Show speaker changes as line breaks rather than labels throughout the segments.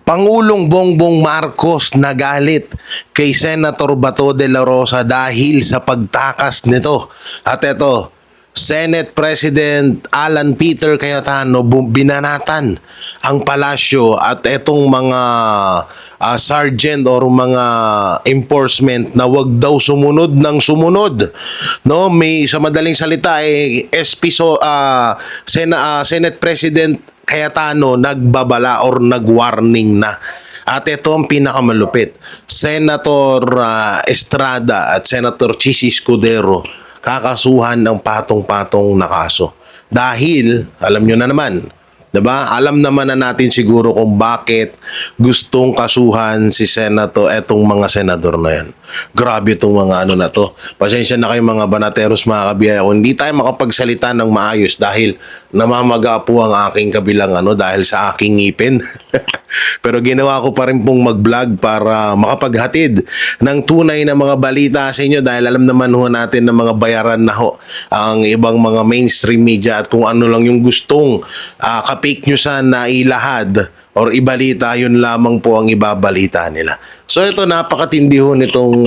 Pangulong Bongbong Marcos nagalit kay Senator Bato de la Rosa dahil sa pagtakas nito. At ito, Senate President Alan Peter Cayetano binanatan ang palasyo at itong mga sergeant or mga enforcement na wag daw sumunod ng sumunod. No, may sa madaling salita Senate President Cayetano nagbabala or nagwarning na. At ito ang pinakamalupit. Senator Estrada at Senator Chis Escudero kakasuhan ng patong-patong na kaso. Dahil, alam nyo na naman, diba? Alam naman na natin siguro kung bakit gustong kasuhan si Senator, etong mga senador na yan. Grabe itong mga na to. Pasensya na kayo mga banateros, mga kabiyaya. Kung hindi tayo makapagsalita ng maayos dahil namamaga po ang aking kabilang dahil sa aking ngipin. Pero ginawa ko pa rin pong mag-vlog para makapaghatid ng tunay na mga balita sa inyo dahil alam naman ho natin na mga bayaran na ho ang ibang mga mainstream media at kung ano lang yung gustong ka-fake newsan na ilahad or ibalita, yun lamang po ang ibabalita nila. So ito, napakatindi ho nitong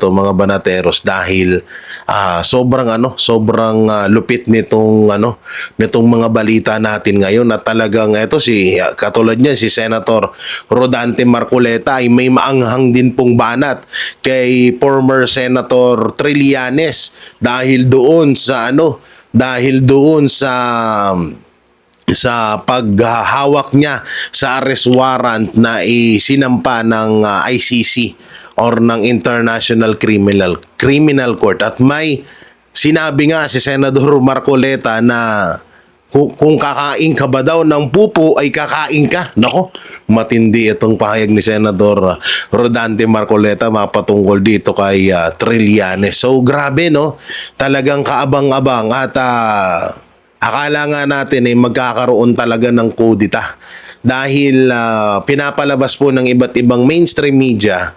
mga banateros dahil sobrang lupit nitong mga balita natin ngayon at talagang ito katulad niya si Senator Rodante Marcoleta ay may maanghang din pong banat kay former Senator Trillanes dahil doon sa paghahawak niya sa arrest warrant na isinampa ng ICC or ng International Criminal Court. At may sinabi nga si Senador Marcoleta na kung kakain ka ba daw ng pupo ay kakain ka. Nako, matindi itong pahayag ni Senador Rodante Marcoleta mapatungkol dito kay Trillanes. So grabe no, talagang kaabang-abang at akala nga natin ay magkakaroon talaga ng kudita dahil pinapalabas po ng iba't ibang mainstream media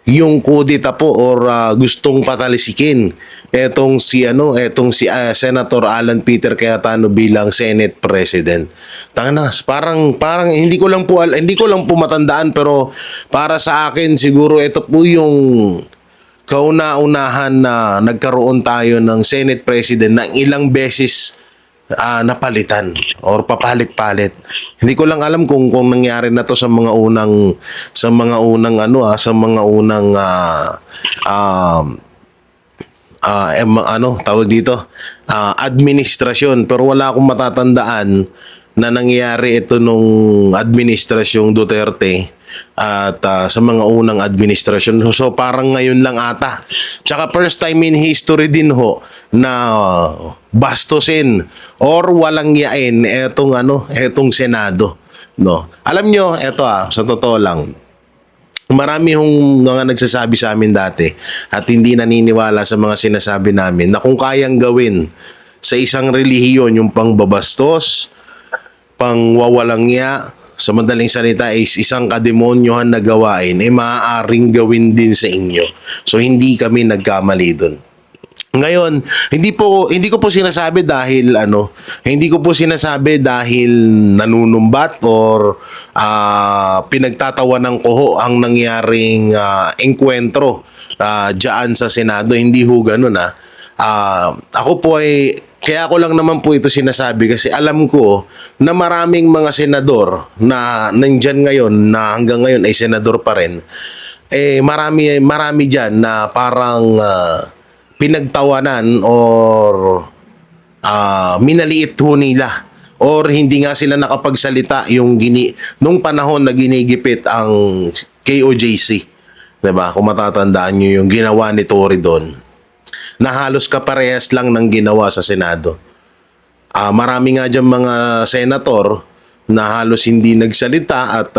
yung kudita po or gustong patalisikin etong si Senator Alan Peter Cayetano bilang Senate President. Tangas, parang hindi ko lang po matandaan pero para sa akin siguro ito po yung kauna-unahan na nagkaroon tayo ng Senate President ng ilang beses napalitan or papalit-palit. Hindi ko lang alam kung nangyari na to sa mga unang administrasyon, pero wala akong matatandaan na nangyari ito nung administrasyong Duterte at sa mga unang administrasyon. So parang ngayon lang ata. Tsaka first time in history din ho na bastusin or walang yain etong Senado, no. Alam nyo, sa totoo lang, marami hong mga nagsasabi sa amin dati at hindi naniniwala sa mga sinasabi namin na kung kayang gawin sa isang relihiyon yung pangbabastos, pangwawalangya, sa madaling salita is isang kademonyohan na gawain, maaaring gawin din sa inyo. So hindi kami nagkamali dun. Ngayon, hindi ko po sinasabi dahil nanunumbat or pinagtatawanan ko ho ang nangyaring engkwentro diyan sa Senado. Hindi ho ganun ako po kaya ko lang naman po ito sinasabi kasi alam ko na maraming mga senador na nandyan ngayon na hanggang ngayon ay senador pa rin. Marami dyan na parang pinagtawanan or minaliit ho nila or hindi nga sila nakapagsalita nung panahon na ginigipit ang KOJC. Diba? Kung matatandaan nyo yung ginawa ni Tory doon na halos kaparehas lang ng ginawa sa Senado. Marami nga dyan mga senator na halos hindi nagsalita at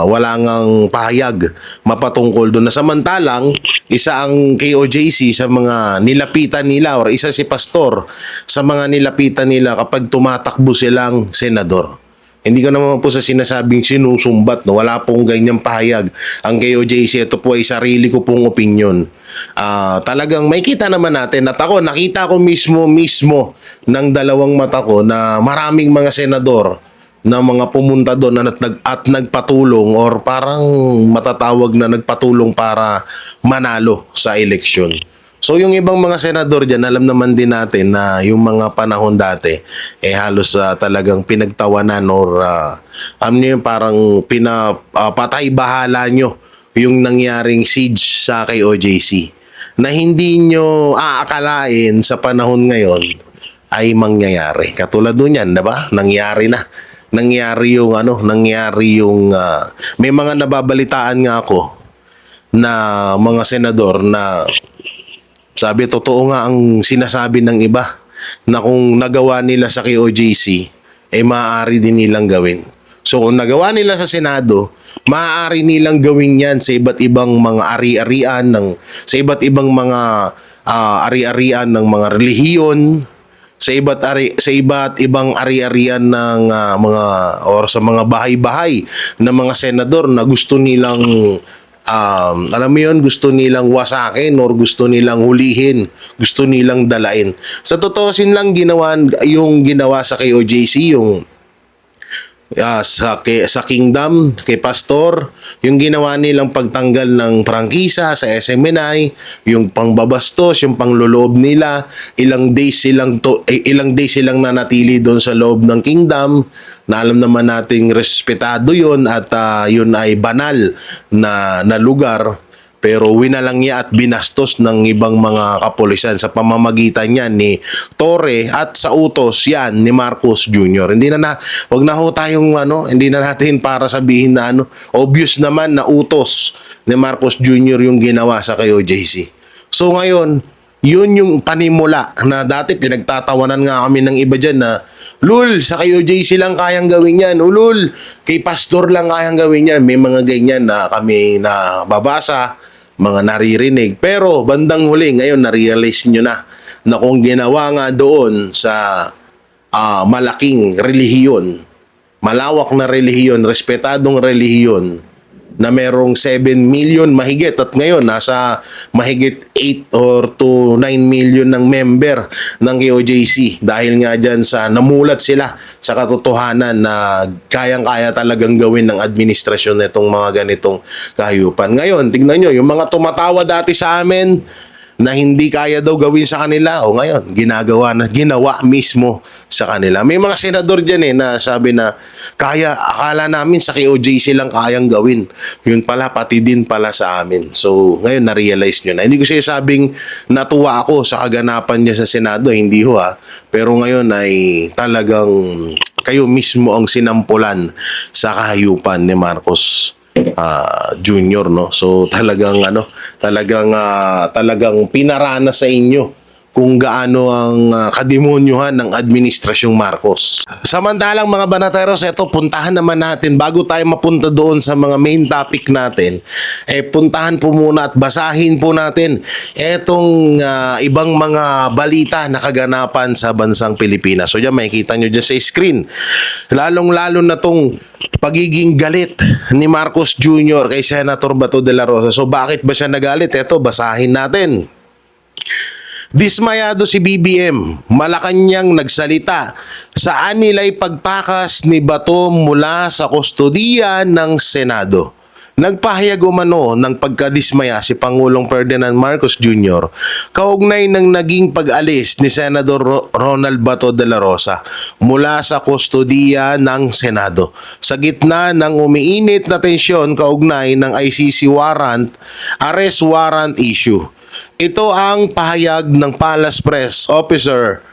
wala ngang pahayag mapatungkol doon. Na samantalang, isa ang KOJC sa mga nilapitan nila or isa si pastor sa mga nilapitan nila kapag tumatakbo silang senador. Hindi ko naman po sa sinasabing sinusumbat, no? Wala pong ganyang pahayag. Ang KOJC, ito po ay sarili ko pong opinion. Talagang may kita naman natin at nakita ko mismo ng dalawang mata ko na maraming mga senador na mga pumunta doon at nagpatulong or parang matatawag na nagpatulong para manalo sa eleksyon. So yung ibang mga senador dyan, alam naman din natin na yung mga panahon dati, halos talagang pinagtawanan or ano yun, parang patay bahala nyo yung nangyaring siege sa kay OJC na hindi nyo aakalain sa panahon ngayon ay mangyayari. Katulad nun yan, diba? Nangyari na. Nangyari yung may mga nababalitaan nga ako na mga senador na sabi, totoo nga ang sinasabi ng iba na kung nagawa nila sa KOJC, maaari din nilang gawin. So kung nagawa nila sa Senado, maaari nilang gawin yan sa iba't ibang mga ari-arian, sa iba't ibang mga ari-arian ng mga relihiyon, sa iba't ibang ari-arian ng mga or sa mga bahay-bahay ng mga senador na gusto nilang alam mo yun, gusto nilang wasakin or gusto nilang hulihin, gusto nilang dalain. Sa totoosin lang yung ginawa sa KOJC, yung sa Kingdom, kay Pastor, yung ginawa nilang pagtanggal ng prangkisa sa SMNI, yung pangbabastos, yung pangloloob nila, ilang days silang nanatili doon sa loob ng Kingdom, na alam naman nating respetado yun at yun ay banal na lugar. Pero winalang niya at binastos ng ibang mga kapulisan sa pamamagitan niyan ni Torre at sa utos yan ni Marcos Jr. Wag na ho tayong hindi na natin para sabihin na obvious naman na utos ni Marcos Jr. yung ginawa sa KOJC. So ngayon, yun yung panimula na dati pinagtatawanan nga kami ng iba dyan na lul, sa KOJC lang kayang gawin yan. Ulul, kay Pastor lang kayang gawin yan. May mga ganyan na kami na babasa, mga naririnig. Pero bandang huli, ngayon na-realize nyo na kung ginawa nga doon sa malaking relihiyon, malawak na relihiyon, respetadong relihiyon, na merong 7 million mahigit at ngayon nasa mahigit 8 or to 9 million ng member ng KOJC dahil nga dyan sa namulat sila sa katotohanan na kayang-kaya talagang gawin ng administrasyon nitong mga ganitong kahayupan. Ngayon, tignan nyo, yung mga tumatawa dati sa amin na hindi kaya daw gawin sa kanila, o ngayon, ginawa mismo sa kanila. May mga senador dyan na sabi na, akala namin sa KOJC lang kayang gawin. Yun pala, pati din pala sa amin. So, ngayon, na-realize nyo na. Hindi ko siya sabing natuwa ako sa kaganapan niya sa Senado, hindi ho Pero ngayon ay talagang kayo mismo ang sinampulan sa kahayupan ni Marcos Junior, no? So talagang talagang pinarana sa inyo kung gaano ang kademonyuhan ng administrasyong Marcos. Samantalang mga banateros, eto puntahan naman natin bago tayo mapunta doon sa mga main topic natin. Puntahan po muna at basahin po natin etong ibang mga balita na kaganapan sa bansang Pilipinas. So diyan makikita nyo dyan sa screen. Lalong-lalo na tong pagiging galit ni Marcos Jr. kay Senator Bato de la Rosa. So bakit ba siya nagalit? Eto, basahin natin. Dismayado si BBM, Malacanang nagsalita sa anilay pagtakas ni Bato mula sa kustodiya ng Senado. Nagpahayag umano ng pagkadismaya si Pangulong Ferdinand Marcos Jr. kaugnay ng naging pag-alis ni Senador Ronald Bato de la Rosa mula sa kustodiya ng Senado. Sa gitna ng umiinit na tensyon kaugnay ng ICC arrest warrant issue. Ito ang pahayag ng Palace Press Officer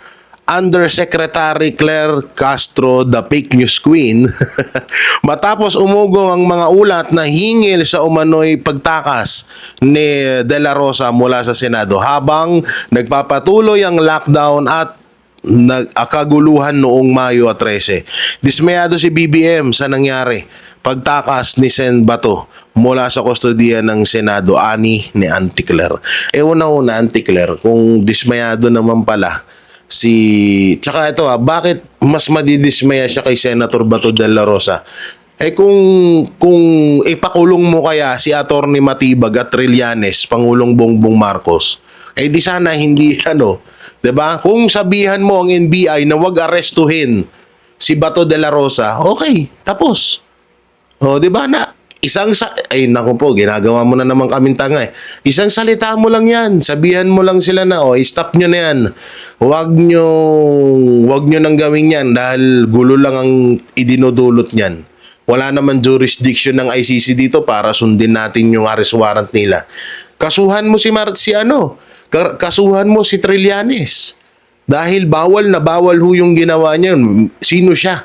Undersecretary Claire Castro, the fake news queen, matapos umugong ang mga ulat na hingil sa umano'y pagtakas ni De La Rosa mula sa Senado habang nagpapatuloy ang lockdown at kaguluhan noong Mayo 13. Dismayado si BBM sa nangyari pagtakas ni Sen Bato mula sa kustodiya ng Senado, ani ni Auntie Claire. Una-una, Auntie Claire, kung dismayado naman pala tsaka ito bakit mas madidismaya siya kay Senator Bato de la Rosa? Kung ipakulong mo kaya si Atty. Matibag at Trillanes, Pangulong Bongbong Marcos, di sana hindi 'di ba? Kung sabihan mo ang NBI na wag arestuhin si Bato de la Rosa, okay, tapos. O, di ba na? Ay, naku po, ginagawa mo na naman kaming tanga eh. Isang salita mo lang yan. Sabihan mo lang sila na, stop nyo na yan. Huwag nyo nang gawin yan dahil gulo lang ang idinudulot niyan. Wala naman jurisdiction ng ICC dito para sundin natin yung arrest warrant nila. Kasuhan mo kasuhan mo si Trillanes. Dahil bawal na bawal ho yung ginawa niya. Sino siya?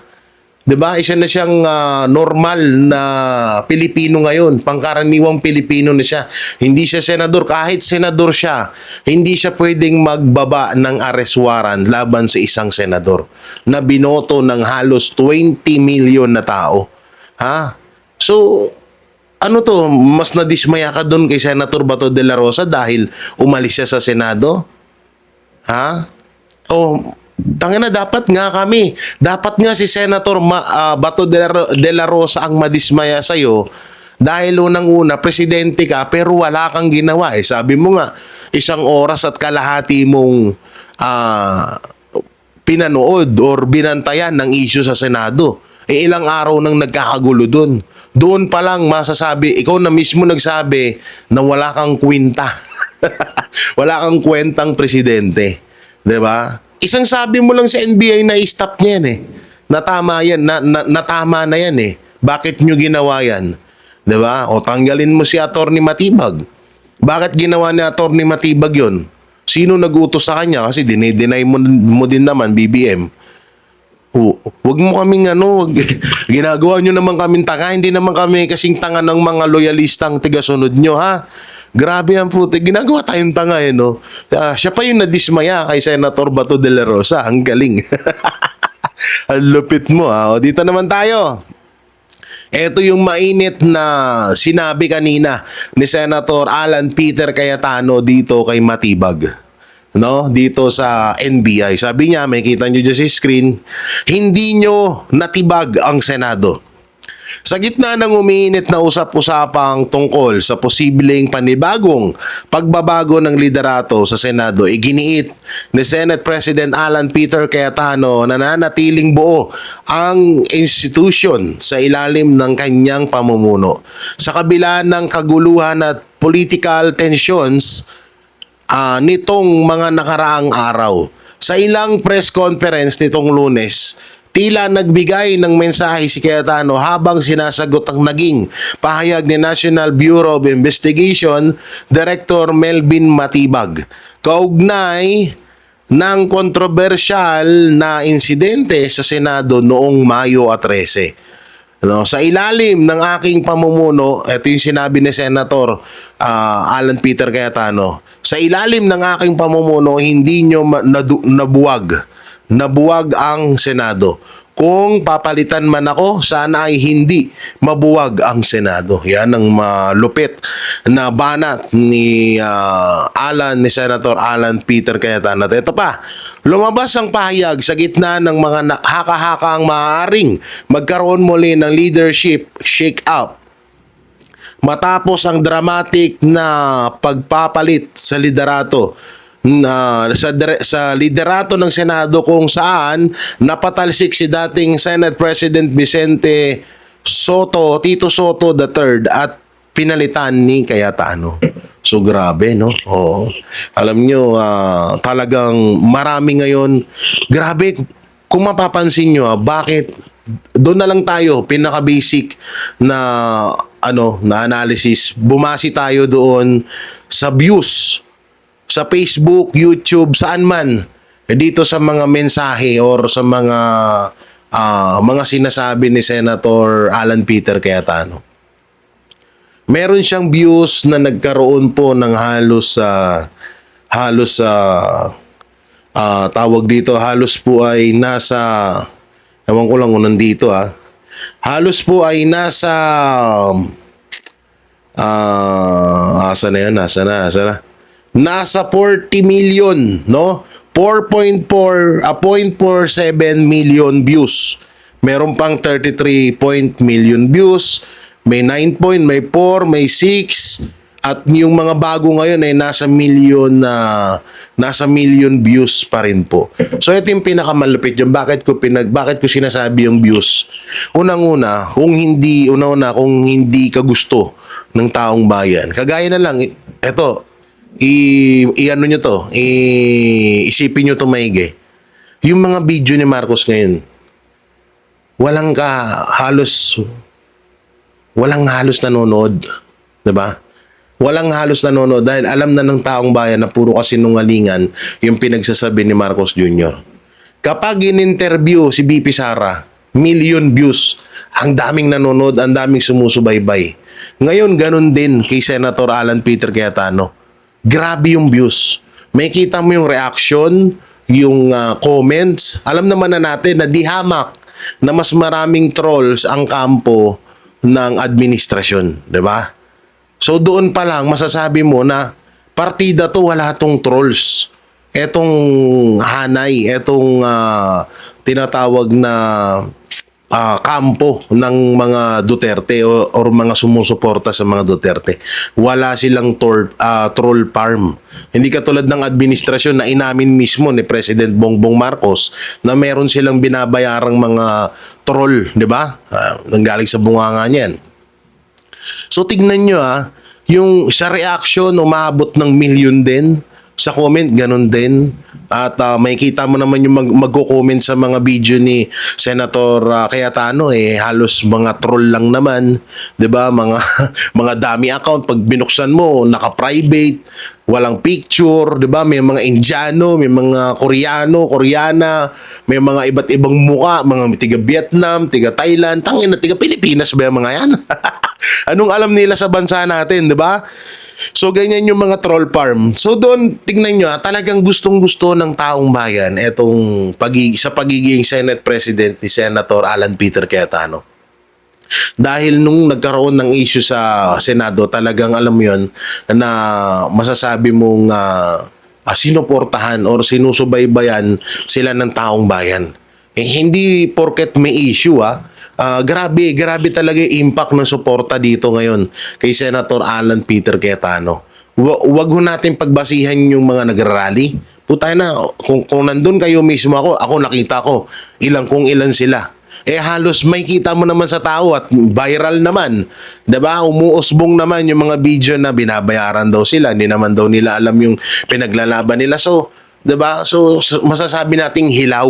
'Di ba? Isa na siyang normal na Pilipino ngayon, pangkaraniwang Pilipino na siya. Hindi siya senador, kahit senador siya, hindi siya pwedeng magbaba ng arrest warrant laban sa isang senador na binoto ng halos 20 million na tao. Ha? So, ano to, mas nadismaya ka doon kay Senator Bato de la Rosa dahil umalis siya sa Senado? Ha? Tangina, dapat nga si Senator Bato de la Rosa ang madismaya sa'yo dahil unang-una, presidente ka pero wala kang ginawa. Sabi mo nga, 1 oras at kalahati mong pinanood or binantayan ng issue sa Senado. Ilang araw nang nagkakagulo doon. Doon pa lang masasabi, ikaw na mismo nagsabi na wala kang kwenta. Wala kang kwentang presidente. 'Di ba? Isang sabi mo lang sa NBI na i-stop niya yan eh. Natama yan, natama na yan eh. Bakit nyo ginawa yan? 'Di ba? O tanggalin mo si Atty. Matibag. Bakit ginawa ni Atty. Matibag yon? Sino nag-utos sa kanya? Kasi dinideny mo din naman, BBM. Wag mo kaming ginagawa nyo naman kaming tanga, hindi naman kami kasing tanga ng mga loyalistang tigasunod nyo, ha? Grabe ang puti, ginagawa tayong tanga no? Siya pa yung nadismaya kay Senator Bato de la Rosa, ang galing. Ang lupit mo, ha? O, dito naman tayo. Ito yung mainit na sinabi kanina ni Senator Alan Peter Cayetano dito kay Matibag. Dito sa NBI. Sabi niya, may kita nyo dyan sa screen, hindi nyo natibag ang Senado. Sa gitna ng umiinit na usap-usapang tungkol sa posibleng panibagong pagbabago ng liderato sa Senado, iginiit ni Senate President Alan Peter Cayetano na nananatiling buo ang institution sa ilalim ng kanyang pamumuno. Sa kabila ng kaguluhan at political tensions nitong mga nakaraang araw. Sa ilang press conference nitong Lunes, tila nagbigay ng mensahe si Cayetano habang sinasagot ang naging pahayag ni National Bureau of Investigation Director Melvin Matibag kaugnay ng kontrobersyal na insidente sa Senado noong Mayo 13. Sa ilalim ng aking pamumuno, ito yung sinabi ni Senator Alan Peter Cayetano, sa ilalim ng aking pamumuno, hindi nyo nabuwag ang Senado. Kung papalitan man ako, sana ay hindi mabuwag ang Senado. Yan ang malupit na banat ni Senator Alan Peter Cayetano. At ito pa, lumabas ang pahayag sa gitna ng mga haka-hakang maaaring magkaroon muli ng leadership shake-up matapos ang dramatic na pagpapalit sa liderato sa liderato ng Senado kung saan napatalsik si dating Senate President Vicente Soto, Tito Soto III at pinalitan ni Cayetano. So grabe, no? Oo. Alam nyo, talagang marami ngayon. Grabe, kung mapapansin nyo, bakit doon na lang tayo, pinaka-basic na na analysis. Bumasi tayo doon sa views sa Facebook, YouTube, saan man. Dito sa mga mensahe or sa mga sinasabi ni Senator Alan Peter Cayetano. Meron siyang views na nagkaroon po ng tawag dito, halos po ay nasa, ewan ko lang kung nandito halos po ay nasa nasa 40 million, no? 0.47 million views. Meron pang 33 million views. May 9 point, may 4, may 6. At yung mga bago ngayon ay nasa million views pa rin po. So ito yung pinakamalupit yung bakit ko sinasabi yung views. Unang-una, kung hindi ka gusto ng taong bayan. Kagaya na lang ito, ano nyo to, isipin nyo to maigi. Yung mga video ni Marcos ngayon, halos nanonood, 'di ba? Walang halos nanonood dahil alam na ng taong bayan na puro kasinungalingan yung pinagsasabi ni Marcos Jr. Kapag in-interview si BP Sara, million views, ang daming nanonood, ang daming sumusubaybay. Ngayon, ganun din kay Senator Alan Peter Cayetano. Grabe yung views. May kita mo yung reaction, yung comments. Alam naman na natin na di hamak na mas maraming trolls ang kampo ng administrasyon, 'di ba? So doon pa lang masasabi mo na partida to, wala tong trolls. Etong hanay, etong tinatawag na kampo ng mga Duterte or mga sumusuporta sa mga Duterte. Wala silang troll farm. Hindi katulad ng administrasyon na inamin mismo ni President Bongbong Marcos na meron silang binabayarang mga troll, 'di ba? Nanggaling sa bunganga niyan. So tignan nyo yung sa reaction umaabot ng million din, sa comment ganun din. At makikita mo naman yung magko-comment sa mga video ni Senator Cayetano halos mga troll lang naman, 'di ba? Mga mga dummy account pag binuksan mo, naka-private, walang picture, 'di ba? May mga Indiano, may mga Koreano, Koreana, may mga iba't ibang muka, mga tiga Vietnam, tiga Thailand, tangina tiga Pilipinas ba yung mga yan? Anong alam nila sa bansa natin, 'di ba? So ganyan yung mga troll farm. So doon tingnan nyo talagang gustong-gusto ng taong bayan etong sa pagiging Senate President ni Senator Alan Peter Cayetano. Dahil nung nagkaroon ng issue sa Senado, talagang alam mo yun na masasabi mong sinuportahan or sinusubaybayan sila ng taong bayan. Hindi porket may issue grabe talaga yung impact ng suporta dito ngayon kay Senator Alan Peter Cayetano. Wag ho natin pagbasihan yung mga nagrarally. Putay na, kung nandun kayo mismo ako nakita ko ilan sila. Halos may kita mo naman sa tao at viral naman. 'Di ba? Umuusbong naman yung mga video na binabayaran daw sila. Hindi naman daw nila alam yung pinaglalaban nila. So 'di ba? So masasabi nating hilaw.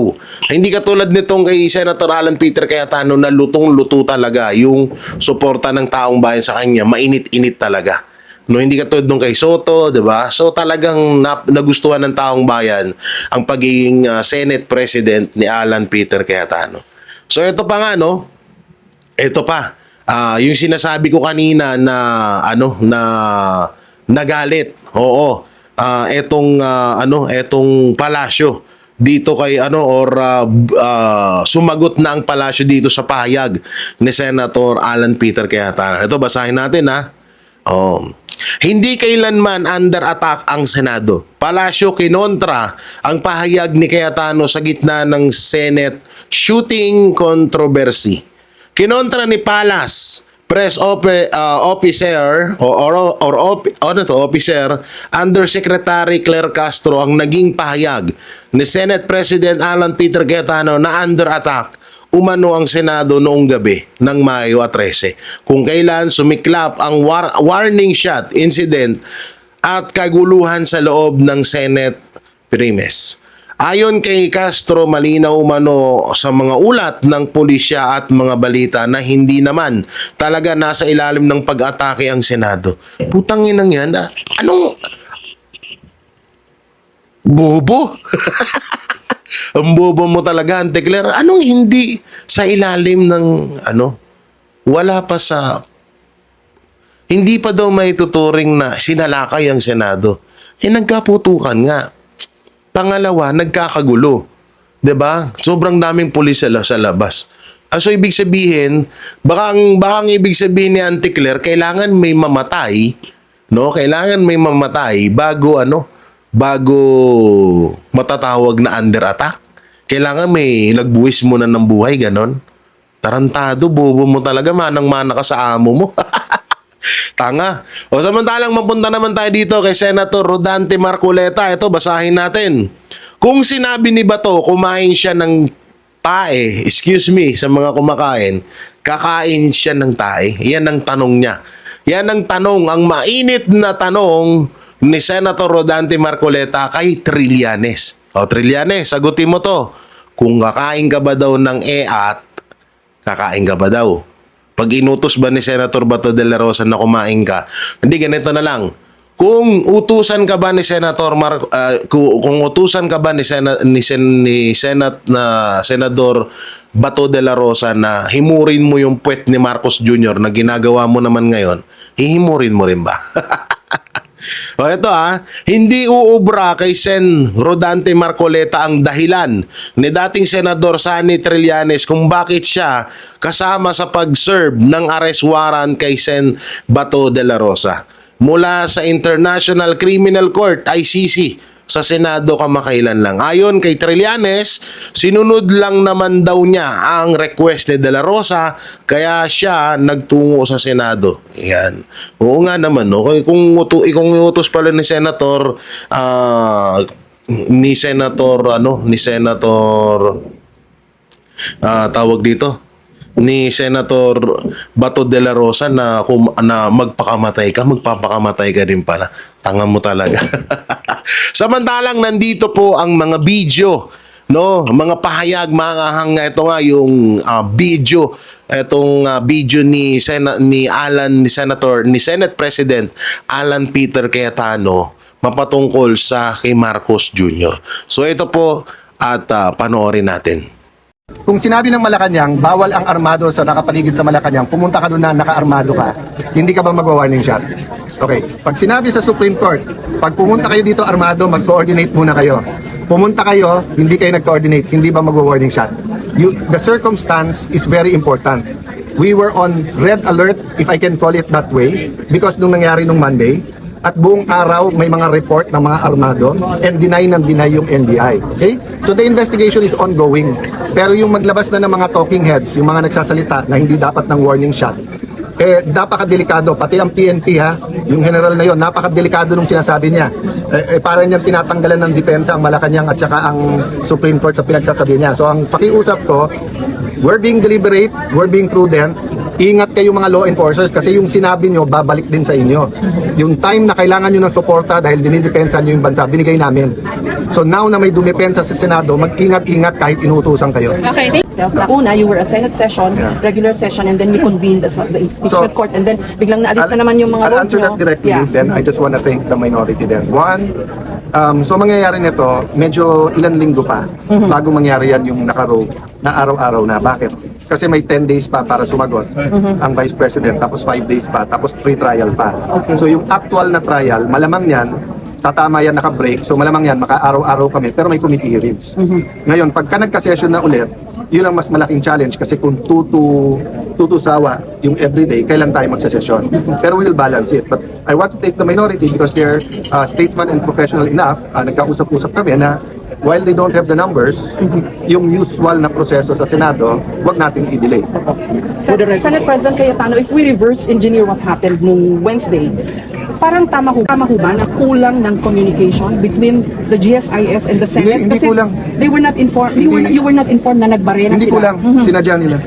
Hindi katulad nitong kay Senator Alan Peter Cayetano na lutong-luto talaga yung suporta ng taong bayan sa kanya, mainit-init talaga. No, hindi katulad nung kay Soto, 'di ba? So talagang nagustuhan ng taong bayan ang pagiging Senate President ni Alan Peter Cayetano. So ito pa nga ito pa. Yung sinasabi ko kanina na na nagalit. Oo. Etong palasyo dito kay sumagot na ang palasyo dito sa pahayag ni Senator Alan Peter Cayetano. Ito basahin natin Hindi kailanman under attack ang Senado. Palasyo kinontra ang pahayag ni Cayetano sa gitna ng Senate shooting controversy. Kinontra ni Palas press officer officer Undersecretary Claire Castro ang naging pahayag ni Senate President Alan Peter Cayetano na under attack umano ang Senado noong gabi ng Mayo 13 kung kailan sumiklap ang warning shot incident at kaguluhan sa loob ng Senate premises. Ayon kay Castro, malinaw umano sa mga ulat ng pulisya at mga balita na hindi naman talaga nasa ilalim ng pag-atake ang Senado. Putang inang yan. Anong bobo? Ang bobo mo talaga, Ante Claire. Anong hindi sa ilalim ng wala pa sa hindi pa daw may tuturing na sinalakay ang Senado. Nagkaputukan nga. Pangalawa, nagkakagulo. 'Di ba? Sobrang daming pulis sa labas. So ibig sabihin, baka ang ibig sabihin ni Ante Claire, kailangan may mamatay, no? Kailangan may mamatay bago bago matatawag na under attack. Kailangan may nagbuwis mo na ng buhay, ganon. Tarantado, bobo mo talaga, manang-mana ka sa amo mo. Tanga. O samantalang mapunta naman tayo dito kay Senator Rodante Marcoleta. Ito, basahin natin. Kung sinabi ni Bato, kumain siya ng tae, excuse me, sa mga kumakain, kakain siya ng tae. Yan ang tanong niya. Yan ang tanong, ang mainit na tanong ni Senator Rodante Marcoleta kay Trillanes. O Trillanes, sagutin mo to. Kung kakain ka ba daw ng EAT, kakain ka ba daw? Pag inutos ba ni Senator Bato de la Rosa na kumain ka, hindi, ganito na lang. Kung utusan ka ba ni kung utusan ka ba ni Senador Bato de la Rosa na himurin mo yung puwet ni Marcos Jr. na ginagawa mo naman ngayon, hihimurin mo rin ba? O ito hindi uubra kay Sen Rodante Marcoleta ang dahilan ni dating Senador Sani Trillanes kung bakit siya kasama sa pag-serve ng arrest warrant kay Sen Bato de la Rosa mula sa International Criminal Court ICC sa Senado kamakailan lang. Ayon kay Trillanes, sinunod lang naman daw niya ang request ni De La Rosa kaya siya nagtungo sa Senado. Yan. Oo nga naman, no? Kung iutos pala ni Senator tawag dito, ni Senator Bato de la Rosa na magpakamatay ka din pala. Tanga mo talaga. Samantalang nandito po ang mga video, no, mga pahayag, mga hanga. Ito nga yung video, itong video ni Senate President Alan Peter Cayetano mapatungkol sa kay Marcos Jr. So ito po at panoorin natin.
Kung sinabi ng Malacanang, bawal ang armado sa nakapaligid sa Malacanang, pumunta ka doon na naka-armado ka, hindi ka ba magwa-warning shot? Okay. Pag sinabi sa Supreme Court, pag pumunta kayo dito armado, mag-coordinate muna kayo. Pumunta kayo, hindi kayo nag-coordinate, hindi ba magwa-warning shot? The circumstance is very important. We were on red alert, if I can call it that way, because nung nangyari nung Monday, at buong araw may mga report ng mga armado and deny yung NBI. Okay? So the investigation is ongoing. Pero yung maglabas na ng mga talking heads, yung mga nagsasalita na hindi dapat ng warning shot, napakadelikado. Pati ang PNP yung general na yon, napakadelikado nung sinasabi niya. Parang niyang tinatanggalan ng depensa ang Malacanang at saka ang Supreme Court sa pinagsasabi niya. So ang pakiusap ko, we're being deliberate, we're being prudent. Ingat kayo mga law enforcers kasi yung sinabi nyo, babalik din sa inyo. Yung time na kailangan nyo ng suporta dahil dinidepensa nyo yung bansa, binigay namin. So now na may dumipensa sa Senado, mag-ingat-ingat kahit inutusan kayo.
Okay. Una, you were a Senate session, regular session, and then we convened the impeachment court, and then biglang naalis na naman yung mga
I'll answer that directly, then I just want to thank the minority then. One, so mangyayari nito, medyo ilang linggo pa bago mangyari yan yung naka-rogue na araw-araw na. Bakit? Kasi may 10 days pa para sumagot ang Vice President, tapos 5 days pa, tapos pre-trial pa. Okay. So yung actual na trial, malamang yan, tatama yan naka-break, so malamang yan, maka-araw-araw kami, pero may committee hearings. Ngayon, pagka nagka-session na ulit, yun ang mas malaking challenge kasi kung tutusawa yung everyday, kailan tayo magsa-session. Pero we'll balance it. But I want to take the minority because they're statesman and professional enough, nagkausap-usap kami na while they don't have the numbers, yung usual na proseso sa Senado, wag nating i-delay.
Senate President Cayetano, if we reverse engineer what happened nung Wednesday, parang tama ho ba na kulang ng communication between the GSIS and the Senate?
Hindi kulang.
They were not informed. You were not informed na nagbarena
Hindi
sila.
kulang. Sinadya nila.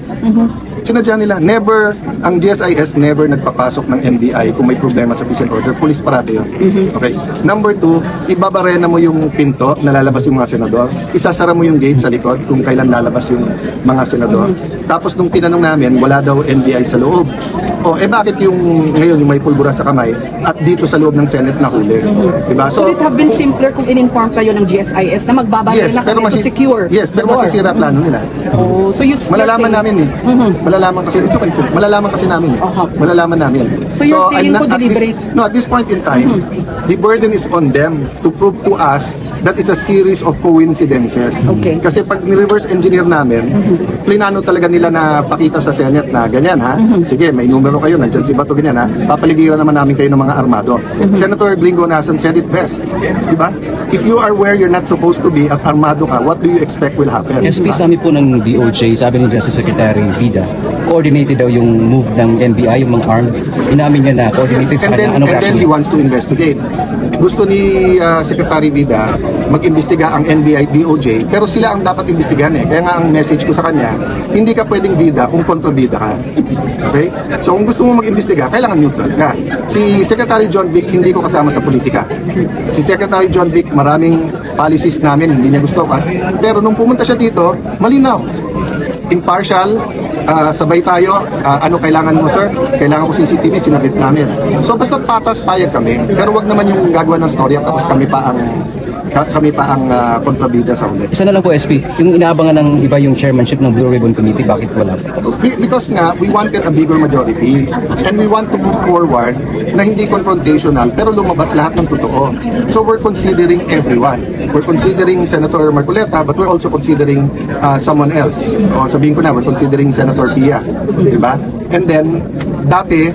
Sinadya nila. Never, ang GSIS never nagpapasok ng NBI kung may problema sa peace and order. Police parate yun. Okay. Number two, ibabarena mo yung pinto na lalabas yung mga senador. Isasara mo yung gate sa likod kung kailan lalabas yung mga senador. Tapos nung tinanong namin, wala daw NBI sa loob. Bakit yung ngayon yung may pulbura sa kamay at dito sa loob ng Senate nahuli? Diba?
So, it have been simpler kung in-inform kayo ng GSIS na magbabarena kami to secure.
Yes, pero masisira plano nila.
So
malalaman namin malalaman kasi malalaman kasi namin malalaman namin.
So you're saying to deliberate?
At this point in time, the burden is on them to prove to us that it's a series of coincidences.
Okay.
Kasi pag ni-reverse engineer namin, plinano talaga nila na pakita sa Senate na ganyan sige, may numero kayo, nandiyan si Bato ganyan papaligiran naman namin kayo ng mga armado. Senator Gringo Nason said it best. Diba? If you are where you're not supposed to be at armado ka, what do you expect will happen?
SP, sabi po ng DOJ, sabi ni Justice Secretary Vida, coordinated daw yung move ng NBI, yung mga armed. Inamin niya na coordinated sa kanya. Anong
And then
reaction
he
niya?
wants to investigate. Gusto ni Secretary Vida mag-imbestiga ang NBI, DOJ, pero sila ang dapat imbestigahan eh. Kaya nga ang message ko sa kanya, hindi ka pwedeng Vida kung kontrabida ka. Okay? So kung gusto mo mag-imbestiga, kailangan neutral ka. Si Secretary John Vic, hindi ko kasama sa politika. Si Secretary John Vic, maraming policies namin, hindi niya gusto pa. Pero nung pumunta siya dito, malinaw. Impartial, sabay tayo, ano kailangan mo sir? Kailangan ko CCTV, sinabit namin. So basta patas, payag kami. Pero wag naman yung gagawa ng storya tapos kami pa ang kontrabida sa ulit.
Isa na lang po, SP, yung inaabangan ng iba yung chairmanship ng Blue Ribbon Committee, bakit wala pa?
Because nga, we wanted a bigger majority and we want to move forward na hindi confrontational pero lumabas lahat ng totoo. So we're considering everyone. We're considering Senator Marcoleta but we're also considering someone else. O sabihin ko na, we're considering Senator Pia. Diba? And then, dati,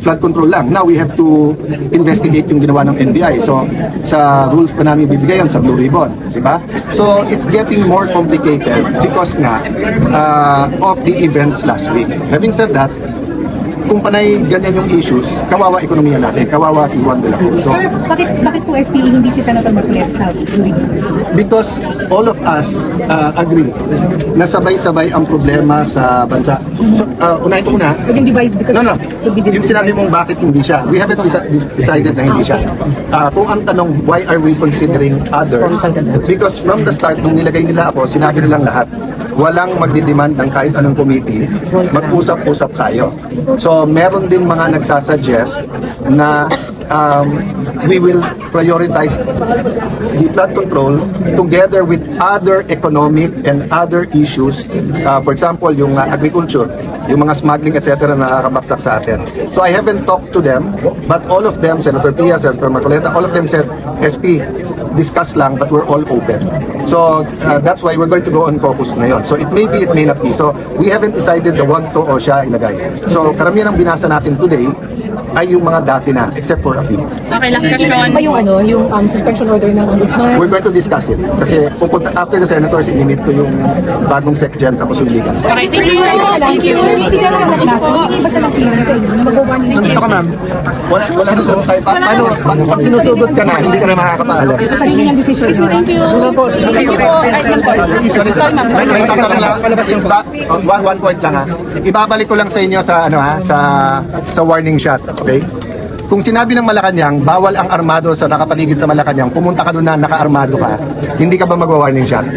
flood control lang. Now we have to investigate yung ginawa ng NBI. So sa rules pa namin bibigayan sa Blue Ribbon, di ba? So it's getting more complicated because nga of the events last week. Having said that, kung panay ganyan yung issues, kawawa ekonomiya natin, kawawa si Juan de la Cruz. So,
Sir, bakit po SPE hindi si Senator Marcoleta sa Blue Ribbon?
because all of us agree na sabay-sabay ang problema sa bansa. So, unahin ko muna,
Yung device because
No.
could be
Yung sinabi mong bakit hindi siya. We haven't decided na hindi siya. Kung ang tanong, why are we considering others? Because from the start, nung nilagay nila ako, sinabi nilang lahat, walang magdidemand ng kahit anong committee, mag-usap-usap tayo. So, meron din mga nagsasuggest na we will prioritize the flood control together with other economic and other issues. For example, yung agriculture, yung mga smuggling, etc. na nakakabaksak sa atin. So I haven't talked to them, but all of them, Senator Pia, Senator Marcoleta, all of them said, SP, discuss lang, but we're all open. So that's why we're going to go on caucus ngayon. So it may be, it may not be. So we haven't decided the one to o siya ilagay. So karamihan ng binasa natin today ay yung mga dati na, except for a few.
Okay, last question. Ba yung suspension order ng ombudsman?
We're going to discuss it. Kasi pupunta, after the senators, inimit ko yung bagong SecGen tapos yung legal.
Okay, thank you. Thank you. Hindi ba siya mag-clearance sa inyo na mag-warning?
Ito ka ma'am. Wala susunod tayo. Paano? Pag sinusugod ka na, hindi ka na makakapaalam.
Sa sarili niyang decision. Thank you.
Susunod po. Susunod po. May tatanong lang. One point lang ha. Ibabalik ko lang sa inyo sa ano ha, sa warning shot. Okay? Kung sinabi ng Malacanang, bawal ang armado sa nakapaligid sa Malacanang, pumunta ka doon na naka-armado ka, hindi ka ba magwa-warning shot?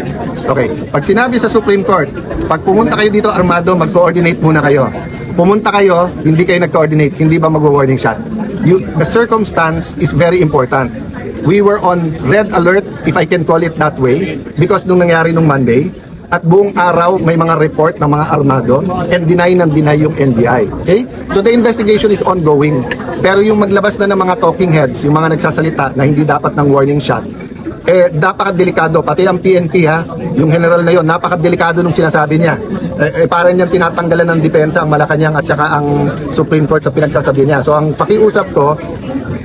Okay. Pag sinabi sa Supreme Court, pag pumunta kayo dito armado, mag-coordinate muna kayo. Pumunta kayo, hindi kayo nag-coordinate, hindi ba magwa-warning shot? The circumstance is very important. We were on red alert, if I can call it that way, because nung nangyari nung Monday, at buong araw may mga report ng mga armado and deny yung NBI. Okay? So the investigation is ongoing. Pero yung maglabas na ng mga talking heads, yung mga nagsasalita na hindi dapat ng warning shot, napakadelikado. Pati ang PNP ha, yung general na yon, napakadelikado nung sinasabi niya. Parang niyang tinatanggalan ng depensa ang Malacanang at saka ang Supreme Court sa pinagsasabi niya. So ang pakiusap ko,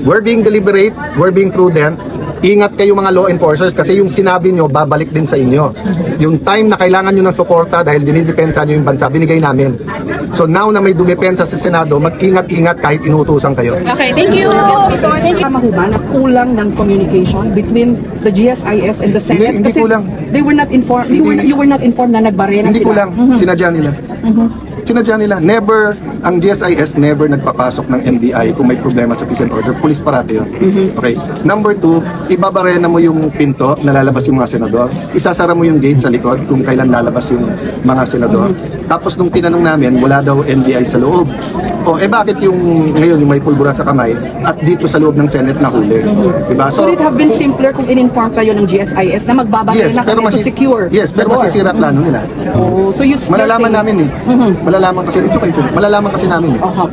we're being deliberate, we're being prudent. Ingat kayo mga law enforcers kasi yung sinabi nyo, babalik din sa inyo. Yung time na kailangan nyo ng suporta dahil dinidepensa nyo yung bansa, binigay namin. So now na may dumipensa sa Senado, mag-ingat-ingat kahit inutusan kayo.
Okay, thank you.
Tama ho ba na kulang ng communication between the GSIS and the Senate?
Hindi
Kasi
kulang.
They were not informed. You were not informed na nagbarena
Hindi
sila.
kulang, sinadya nila. Sinadya nila. Never, ang GSIS never nagpapasok ng NBI kung may problema sa peace and order. Police parati yun. Okay. Number 2, ibabarena mo yung pinto na lalabas yung mga senador. Isasara mo yung gate sa likod kung kailan lalabas yung mga senador. Tapos nung tinanong namin, wala daw NBI sa loob. Bakit yung ngayon yung may pulbura sa kamay at dito sa loob ng Senate na huli? Diba?
So would it have been simpler kung in-inform kayo ng GSIS na magbabarena kami to secure?
Yes, pero
the war?
masisira plano nila.
Oh, so you still
Malalaman
saying-
namin Malalaman kasi, it's okay. Malalaman kasi namin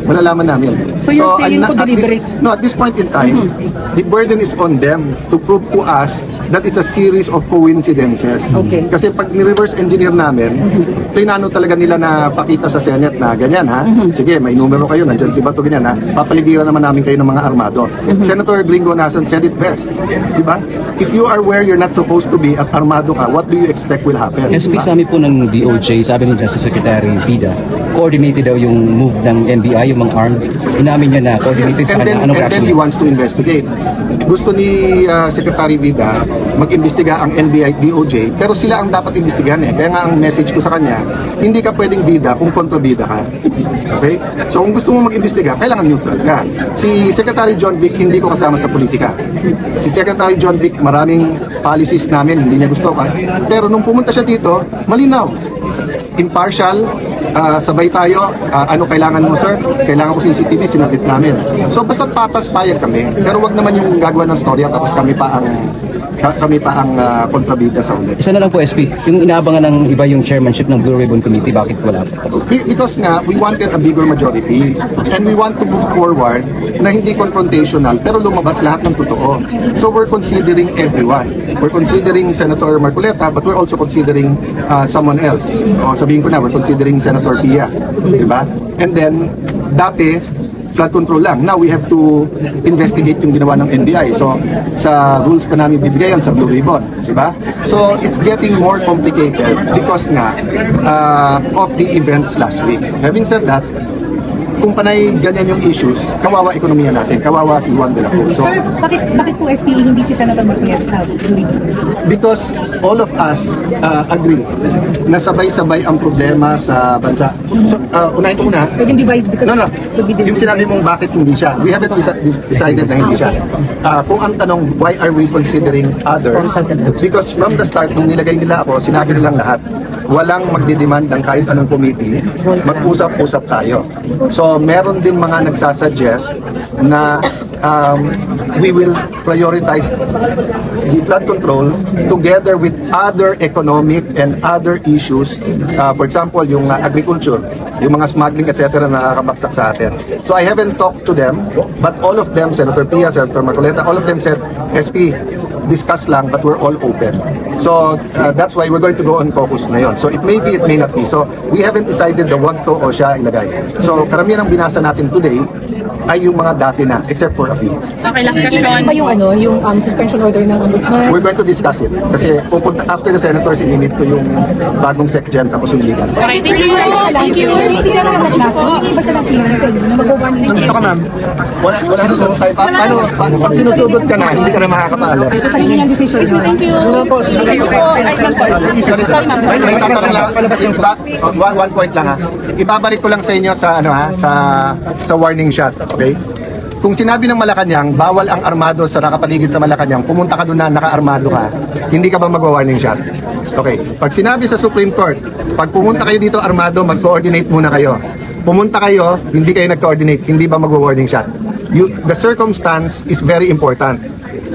Malalaman namin.
So you're saying to
at
deliberate?
At this point in time, the burden is on them to prove to us that it's a series of coincidences.
Okay.
Kasi pag ni-reverse engineer namin, plinano talaga nila na pakita sa Senate na ganyan ha. Sige, may numero kayo, nandyan si Bato ganyan ha. Papaligiran naman namin kayo ng mga armado. Senator Gringo Nason said it best. Diba? If you are where you're not supposed to be at armado ka, what do you expect will happen?
SP
Diba?
sa amin po ng DOJ, sabi ni Justice Secretary Vida, coordinated daw yung move ng NBI, yung mga armed. Inaamin niya na coordinated sa kanya. Anong
And
reaction
then he
niya?
wants to investigate. Gusto ni Secretary Vida mag-imbestiga ang NBI at DOJ, pero sila ang dapat imbestigahan eh. Kaya nga ang message ko sa kanya, hindi ka pwedeng bida kung kontrabida ka. Okay? So kung gusto mo mag-imbestiga, kailangan neutral ka. Si Secretary John Vic, hindi ko kasama sa politika. Si Secretary John Vic, maraming policies namin, hindi niya gusto ka. Pero nung pumunta siya dito, malinaw. Impartial, sabay tayo, ano kailangan mo sir? Kailangan ko CCTV, sinabit namin. So basta patas payag kami, pero wag naman yung gagawa ng storya tapos kami pa ang kontrabida sa ulit.
Isa na lang po, SP. Yung inaabangan ng iba yung chairmanship ng Blue Ribbon Committee, bakit wala po?
Because nga, we wanted a bigger majority and we want to move forward na hindi confrontational pero lumabas lahat ng totoo. So we're considering everyone. We're considering Senator Marcoleta but we're also considering someone else. O sabihin ko na, we're considering Senator Pia. Diba? And then, dati, flood control lang. Now we have to investigate yung ginawa ng NBI. So sa rules pa namin bibigayan sa Blue Ribbon, di ba? So it's getting more complicated because nga of the events last week. Having said that, kung panay ganyan yung issues, kawawa ekonomiya natin, kawawa si Juan de la Cruz. So,
Sir, bakit po SPE hindi si Senator Marcoleta sa Blue Ribbon?
because all of us agree na sabay-sabay ang problema sa bansa. So, unahin ko muna,
Pwedeng divide because
No.
could be
Yung sinabi mong bakit hindi siya. We haven't decided na hindi siya. Kung ang tanong, why are we considering others? Because from the start, nung nilagay nila ako, sinabi nilang lahat, walang magdidemand ng kahit anong committee, mag-usap-usap tayo. So, meron din mga nagsasuggest na we will prioritize the flood control together with other economic and other issues. For example, yung agriculture, yung mga smuggling, etc. na nakakabaksak sa atin. So I haven't talked to them, but all of them, Senator Pia, Senator Marcoleta, all of them said, SP, discuss lang, but we're all open. So that's why we're going to go on caucus na yun. So it may be, it may not be. So we haven't decided the wag to o siya ilagay. So karamihan ng binasa natin today ay yung mga dati na, except for a few.
So, kay last question.
pa yung yung suspension order ng ombudsman.
We're going to discuss it. Kasi pupunta, after the senators, inimit ko yung bagong SecGen tapos yung legal.
Okay, thank you.
Thank you. Hindi ka naman naklasa. Hindi ba siya ng clearance na mag-warning?
Dito ka ma'am. Wala susunod tayo. Paano? Pag sinusugod ka na, hindi ka na makakapaalam.
So sa inyo yung decision.
Thank you.
Susunod po. Susunod po. May tatanong lang. One point lang ha. Ibabalik ko lang sa inyo sa ano ha, sa warning shot. Okay? Kung sinabi ng Malacanang, bawal ang armado sa nakapaligid sa Malacanang, pumunta ka doon na naka-armado ka, hindi ka ba magwa-warning shot? Okay. Pag sinabi sa Supreme Court, pag pumunta kayo dito armado, mag-coordinate muna kayo. Pumunta kayo, hindi kayo nag-coordinate, hindi ba magwa-warning shot? The circumstance is very important.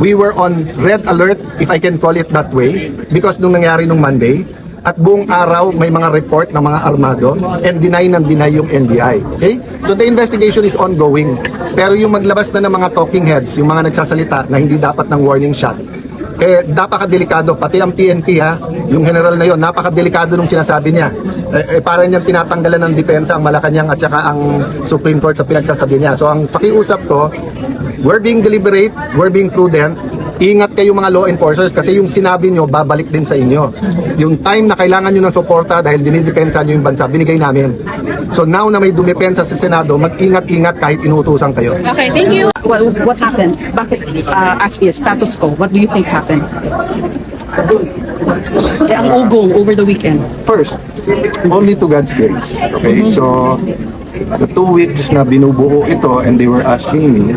We were on red alert, if I can call it that way, because nung nangyari nung Monday, at buong araw may mga report ng mga armado and deny yung NBI. Okay? So the investigation is ongoing. Pero yung maglabas na ng mga talking heads, yung mga nagsasalita na hindi dapat ng warning shot, napakadelikado. Pati ang PNP ha, yung general na yon, napakadelikado nung sinasabi niya. Parang niyang tinatanggalan ng depensa ang Malacanang at saka ang Supreme Court sa pinagsasabi niya. So ang pakiusap ko, we're being deliberate, we're being prudent. Ingat kayo mga law enforcers kasi yung sinabi nyo, babalik din sa inyo. Yung time na kailangan nyo ng suporta dahil dinidepensa nyo yung bansa, binigay namin. So now na may dumipensa sa Senado, mag-ingat-ingat kahit inuutusan kayo.
Okay, thank you.
What happened? Bakit as is, status quo? What do you think happened? Ang ugong over the weekend.
First, only to God's grace. Okay, so the 2 weeks na binubuo ito and they were asking me,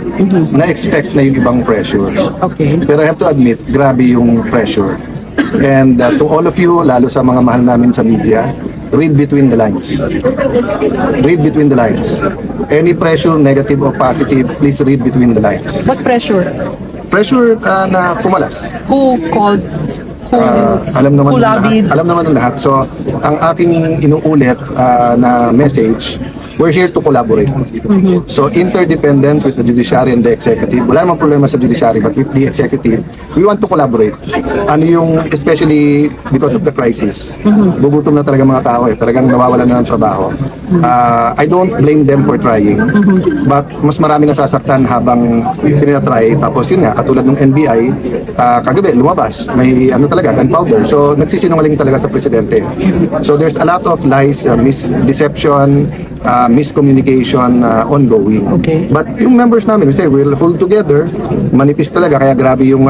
na-expect na yung ibang pressure.
Okay.
Pero I have to admit, grabe yung pressure. And to all of you, lalo sa mga mahal namin sa media, read between the lines. Read between the lines. Any pressure, negative or positive, please read between the lines.
What pressure?
Pressure na kumalas.
Who called?
Alam naman
Who
ng lahat.
lobbied?
Alam naman ng lahat. So, ang aking inuulit na message we're here to collaborate. So interdependence with the judiciary and the executive. Wala namang problema sa judiciary, but with the executive, we want to collaborate. Ano yung, especially because of the crisis, gugutom na talaga mga tao talagang nawawalan na ng trabaho. I don't blame them for trying, but mas marami nasasaktan habang tinatry. Tapos yun nga, katulad ng NBI, kagabi lumabas, may ano talaga, gunpowder. So nagsisinungaling talaga sa presidente. So there's a lot of lies, deception, miscommunication ongoing.
Okay.
But yung members namin, we say we'll hold together. Manipis talaga, kaya grabe yung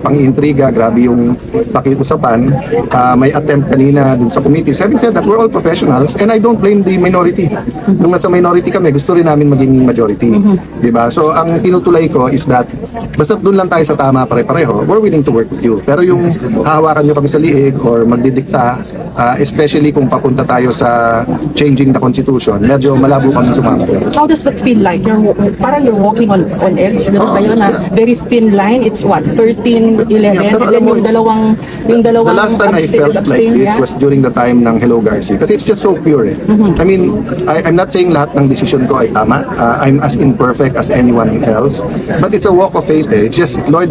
pang-intriga, grabe yung pakiusapan. May attempt kanina dun sa committee. Having said that, we're all professionals and I don't blame the minority. Nung nasa minority kami, gusto rin namin maging majority. Diba? So ang tinutulay ko is that basta dun lang tayo sa tama pare-pareho, we're willing to work with you. Pero yung hahawakan nyo kami sa liig or magdidikta, especially kung papunta tayo sa changing the constitution, medyo malabo kami sumama.
How does that feel like? Parang you're walking on eggs, gano'n kayo na very thin line. It's what, 13, 11,
pero
and then
alam mo,
yung dalawang
The last time I felt like this
yeah?
was during the time ng Hello Garcia. Kasi it's just so pure I mean, I'm not saying lahat ng decision ko ay tama. I'm as imperfect as anyone else. But it's a walk of faith It's just, Lord,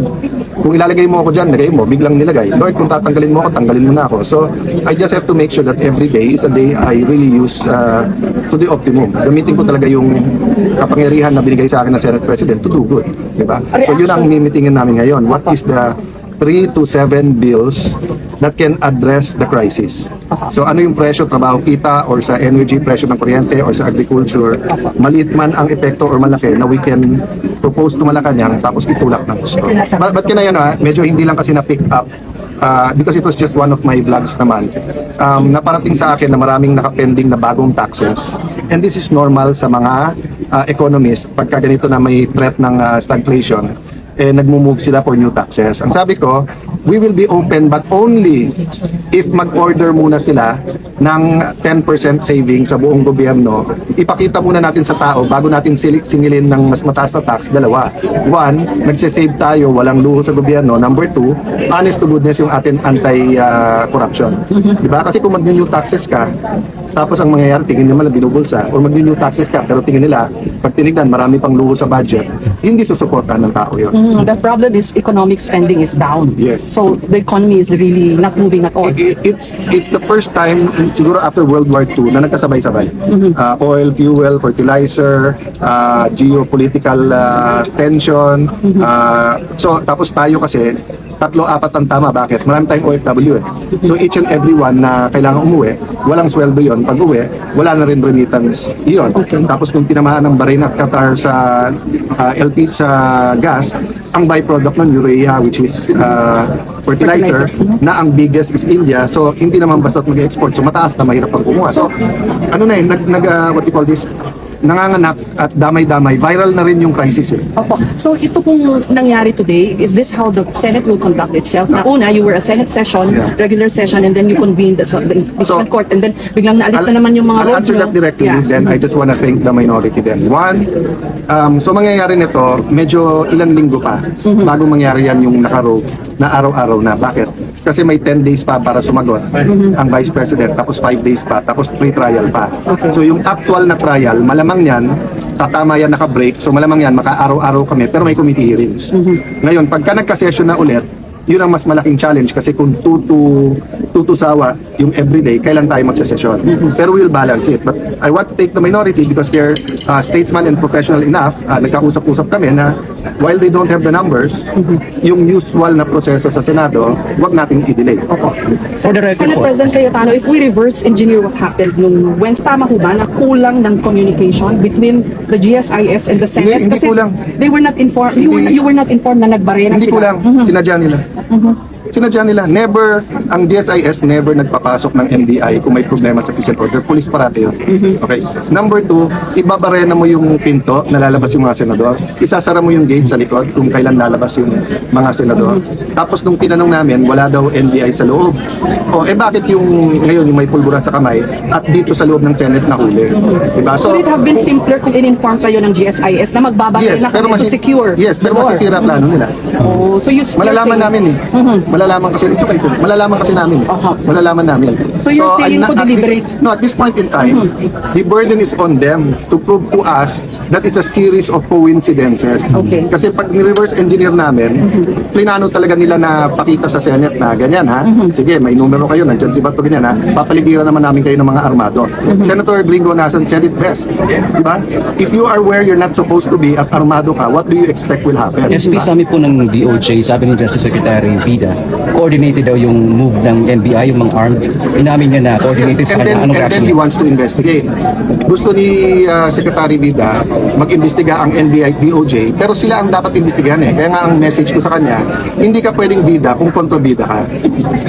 kung ilalagay mo ako dyan, lagay mo, biglang nilagay. Lord, kung tatanggalin mo ako, tanggalin mo na ako. So, I just have to make sure that every day is a day I really use to the optimum. Gamitin ko talaga yung kapangyarihan na binigay sa akin ng Senate President to do good. Diba? So, yun ang mimitingin namin ngayon. What is the 3 to 7 bills that can address the crisis. So ano yung presyo, trabaho kita, or sa energy, presyo ng kuryente, or sa agriculture, maliit man ang epekto or malaki na we can propose to Malacanang tapos itulak ng gusto. But kinayan medyo hindi lang kasi na-pick up because it was just one of my vlogs naman. Naparating sa akin na maraming nakapending na bagong taxes. And this is normal sa mga economists pagka ganito na may threat ng stagflation. Nagmo-move sila for new taxes. Ang sabi ko, we will be open but only if mag-order muna sila ng 10% saving sa buong gobyerno. Ipakita muna natin sa tao bago natin singilin ng mas mataas na tax. Dalawa. One, nagsisave tayo, walang luho sa gobyerno. Number two, honest to goodness yung atin anti-corruption. Diba? Kasi kung mag-new taxes ka, tapos ang mangyayari, tingin nila binubulsa, or mag-new taxes ka, pero tingin nila, pag tinignan, marami pang luho sa budget, hindi susuportahan ng tao yun.
The problem is economic spending is down.
Yes.
So the economy is really not moving at all.
It's the first time, siguro after World War II, na nagkasabay-sabay. Oil, fuel, fertilizer, geopolitical tension. So, tapos tayo kasi, 3-4 ang tama. Bakit? Marami tayong OFW So each and every one na kailangan umuwi, walang sweldo yon. Pag uwi, wala na rin remittance yon. Tapos nung tinamaan ng Bahrain at Qatar sa LP sa gas, ang byproduct ng urea, which is fertilizer, na ang biggest is India. So hindi naman basta mag-export. So mataas na, mahirap pang kumuha. So ano na what you call this? Nanganganak at damay-damay. Viral na rin yung crisis
Opo. So ito pong nangyari today, is this how the Senate will conduct itself? Na una, you were a Senate session, regular session, and then you convened the impeachment court, and then biglang naalis na naman yung mga
I'll answer that directly, then I just wanna thank the minority then. One, so mangyayari nito, medyo ilang linggo pa bago mangyari yan yung nakarogue na araw-araw na. Bakit? Kasi may 10 days pa para sumagot ang Vice President, tapos 5 days pa, tapos pre-trial pa. So yung actual na trial, malamang yan, tatama yan naka-break, so malamang yan, maka-araw-araw kami, pero may committee hearings. Ngayon, pagka nagka-session na ulit, yun ang mas malaking challenge kasi kung tutusawa yung everyday, kailan tayo magsasesyon. Pero we'll balance it. But I want to take the minority because they're statesman and professional enough. Nagkausap-usap kami na while they don't have the numbers, yung usual na proseso sa Senado, wag nating i-delay.
For the record
Senate
po,
President Cayetano, if we reverse engineer what happened nung Wednesday, tama ho ba na kulang ng communication between the GSIS and the Senate?
Hindi kulang.
They were not informed, you were not informed na nagbarena
Hindi
sila.
ko lang, sinadya nila. Sinadya nila. Never, ang DSIS never nagpapasok ng NBI kung may problema sa peace and order. Police parati yun. Okay. Number 2, ibabarena mo yung pinto na lalabas yung mga senador. Isasara mo yung gate sa likod kung kailan lalabas yung mga senador. Tapos nung tinanong namin, wala daw NBI sa loob. Bakit yung ngayon yung may pulbura sa kamay at dito sa loob ng Senate na huli? Diba?
Would it have been simpler kung in-inform kayo ng GSIS na magbabarena kami to secure?
Yes, pero masisira plano nila.
So you
Malalaman namin Malalaman kasi, it's okay, malalaman kasi namin. Malalaman namin.
So you're saying
I'm
po deliberate?
No, at this point in time, the burden is on them to prove to us that it's a series of coincidences.
Okay.
Kasi pag ni-reverse engineer namin, plinano talaga nila na pakita sa Senate na ganyan ha. Sige, may numero kayo, nandyan si Bato ganyan ha. Papaligiran naman namin kayo ng mga armado. Senator Gringo Nason said it best. Diba? If you are where you're not supposed to be at armado ka, what do you expect will happen?
SP,
Diba?
sabi po ng DOJ, sabi ni Justice Secretary Vida, coordinated daw yung move ng NBI, yung mga armed. Inamin niya na coordinated sa kanya. Anong
And then
reaction
he
niya?
wants to investigate. Gusto ni Secretary Vida mag-imbestiga ang NBI, DOJ, pero sila ang dapat imbestigahan eh. Kaya nga ang message ko sa kanya, hindi ka pwedeng bida kung kontrabida ka.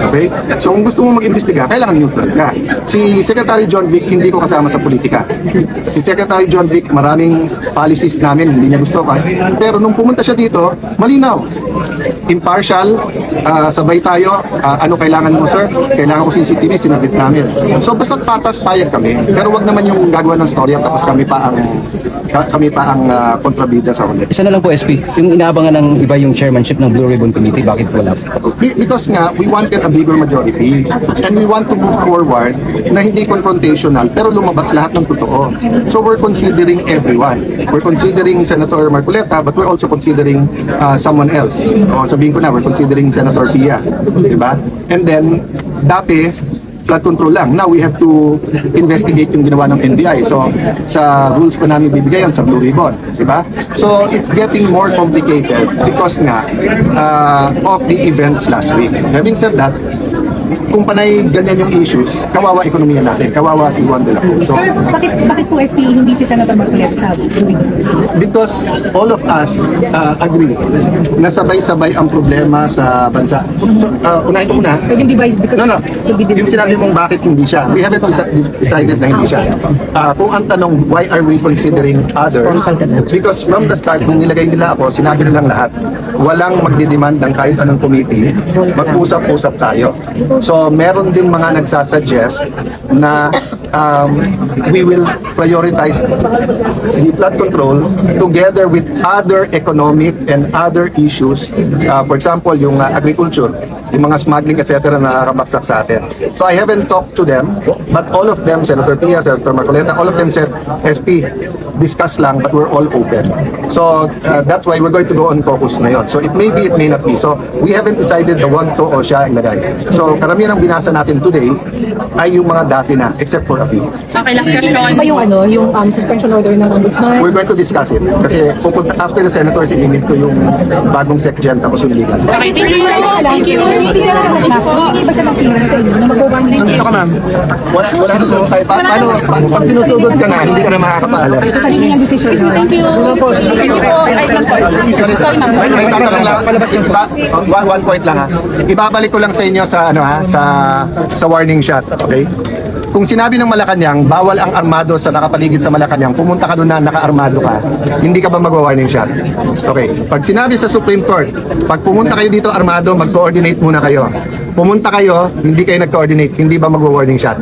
Okay? So kung gusto mo mag-imbestiga, kailangan neutral ka. Si Secretary John Vic, hindi ko kasama sa politika. Si Secretary John Vic, maraming policies namin, hindi niya gusto ka. Pero nung pumunta siya dito, malinaw. Impartial, sabay tayo, ano kailangan mo sir? Kailangan ko CCTV, sinabit namin. So basta patas, payag kami. Pero wag naman yung gagawa ng story at tapos kami pa ang kontrabida sa ulit.
Isa na lang po, SP, yung inaabangan ng iba yung chairmanship ng Blue Ribbon Committee, bakit wala?
Because nga, we wanted a bigger majority and we want to move forward na hindi confrontational pero lumabas lahat ng totoo. So we're considering everyone. We're considering Senator Marcoleta but we're also considering someone else. O sabihin ko na, we're considering Senator Pia. Diba? And then, dati, flood control lang. Now we have to investigate yung ginawa ng NBI. So sa rules pa namin bibigay yan sa Blue Ribbon, di ba? So it's getting more complicated because nga of the events last week. Having said that, kung panay ganyan yung issues, kawawa ekonomiya natin, kawawa si Juan de la Cruz. So,
Sir, bakit po SP hindi si Senator Marcoleta sa
because all of us agree na sabay-sabay ang problema sa bansa. So, unahin ko muna.
Pwedeng device because
No.
could be
Yung sinabi mong bakit hindi siya. We haven't decided na hindi siya. Kung ang tanong, why are we considering others? Because from the start, nung nilagay nila ako, sinabi nilang lahat, walang magdidemand ng kahit anong committee, mag-usap-usap tayo. So, meron din mga nagsasuggest na we will prioritize the flood control together with other economic and other issues. For example, yung agriculture, yung mga smuggling, etc. na nakakabaksak sa atin. So I haven't talked to them, but all of them, Senator Pia, Senator Marcoleta, all of them said, SP, discuss lang, but we're all open. So that's why we're going to go on caucus na yun. So it may be, it may not be. So we haven't decided na wag to o siya ilagay. So karamihan ng binasa natin today ay yung mga dati na, except for a few.
Okay, last question.
Iba yung suspension order ng ombudsman.
We're going to discuss it. Kasi pupunta, after the senators, i-limit ko yung bagong SecGen tapos yung legal.
Okay, thank you.
Thank you. Hindi ba siya mag-clearance sa inyo na mag-warning?
Wala susunod tayo. Paano, pag sinusugod ka na, hindi ka na makakapaalam.
So sa inyo yung decision.
Thank you.
Susunod po. May tatanong lang. One point lang ha. Ibabalik ko lang sa inyo sa ano ha, sa warning shot, okay? Kung sinabi ng Malacanang, bawal ang armado sa nakapaligid sa Malacanang, pumunta ka doon na naka-armado ka, hindi ka ba magwa-warning shot? Okay. Pag sinabi sa Supreme Court, pag pumunta kayo dito armado, mag-coordinate muna kayo. Pumunta kayo, hindi kayo nag-coordinate, hindi ba magwa-warning shot?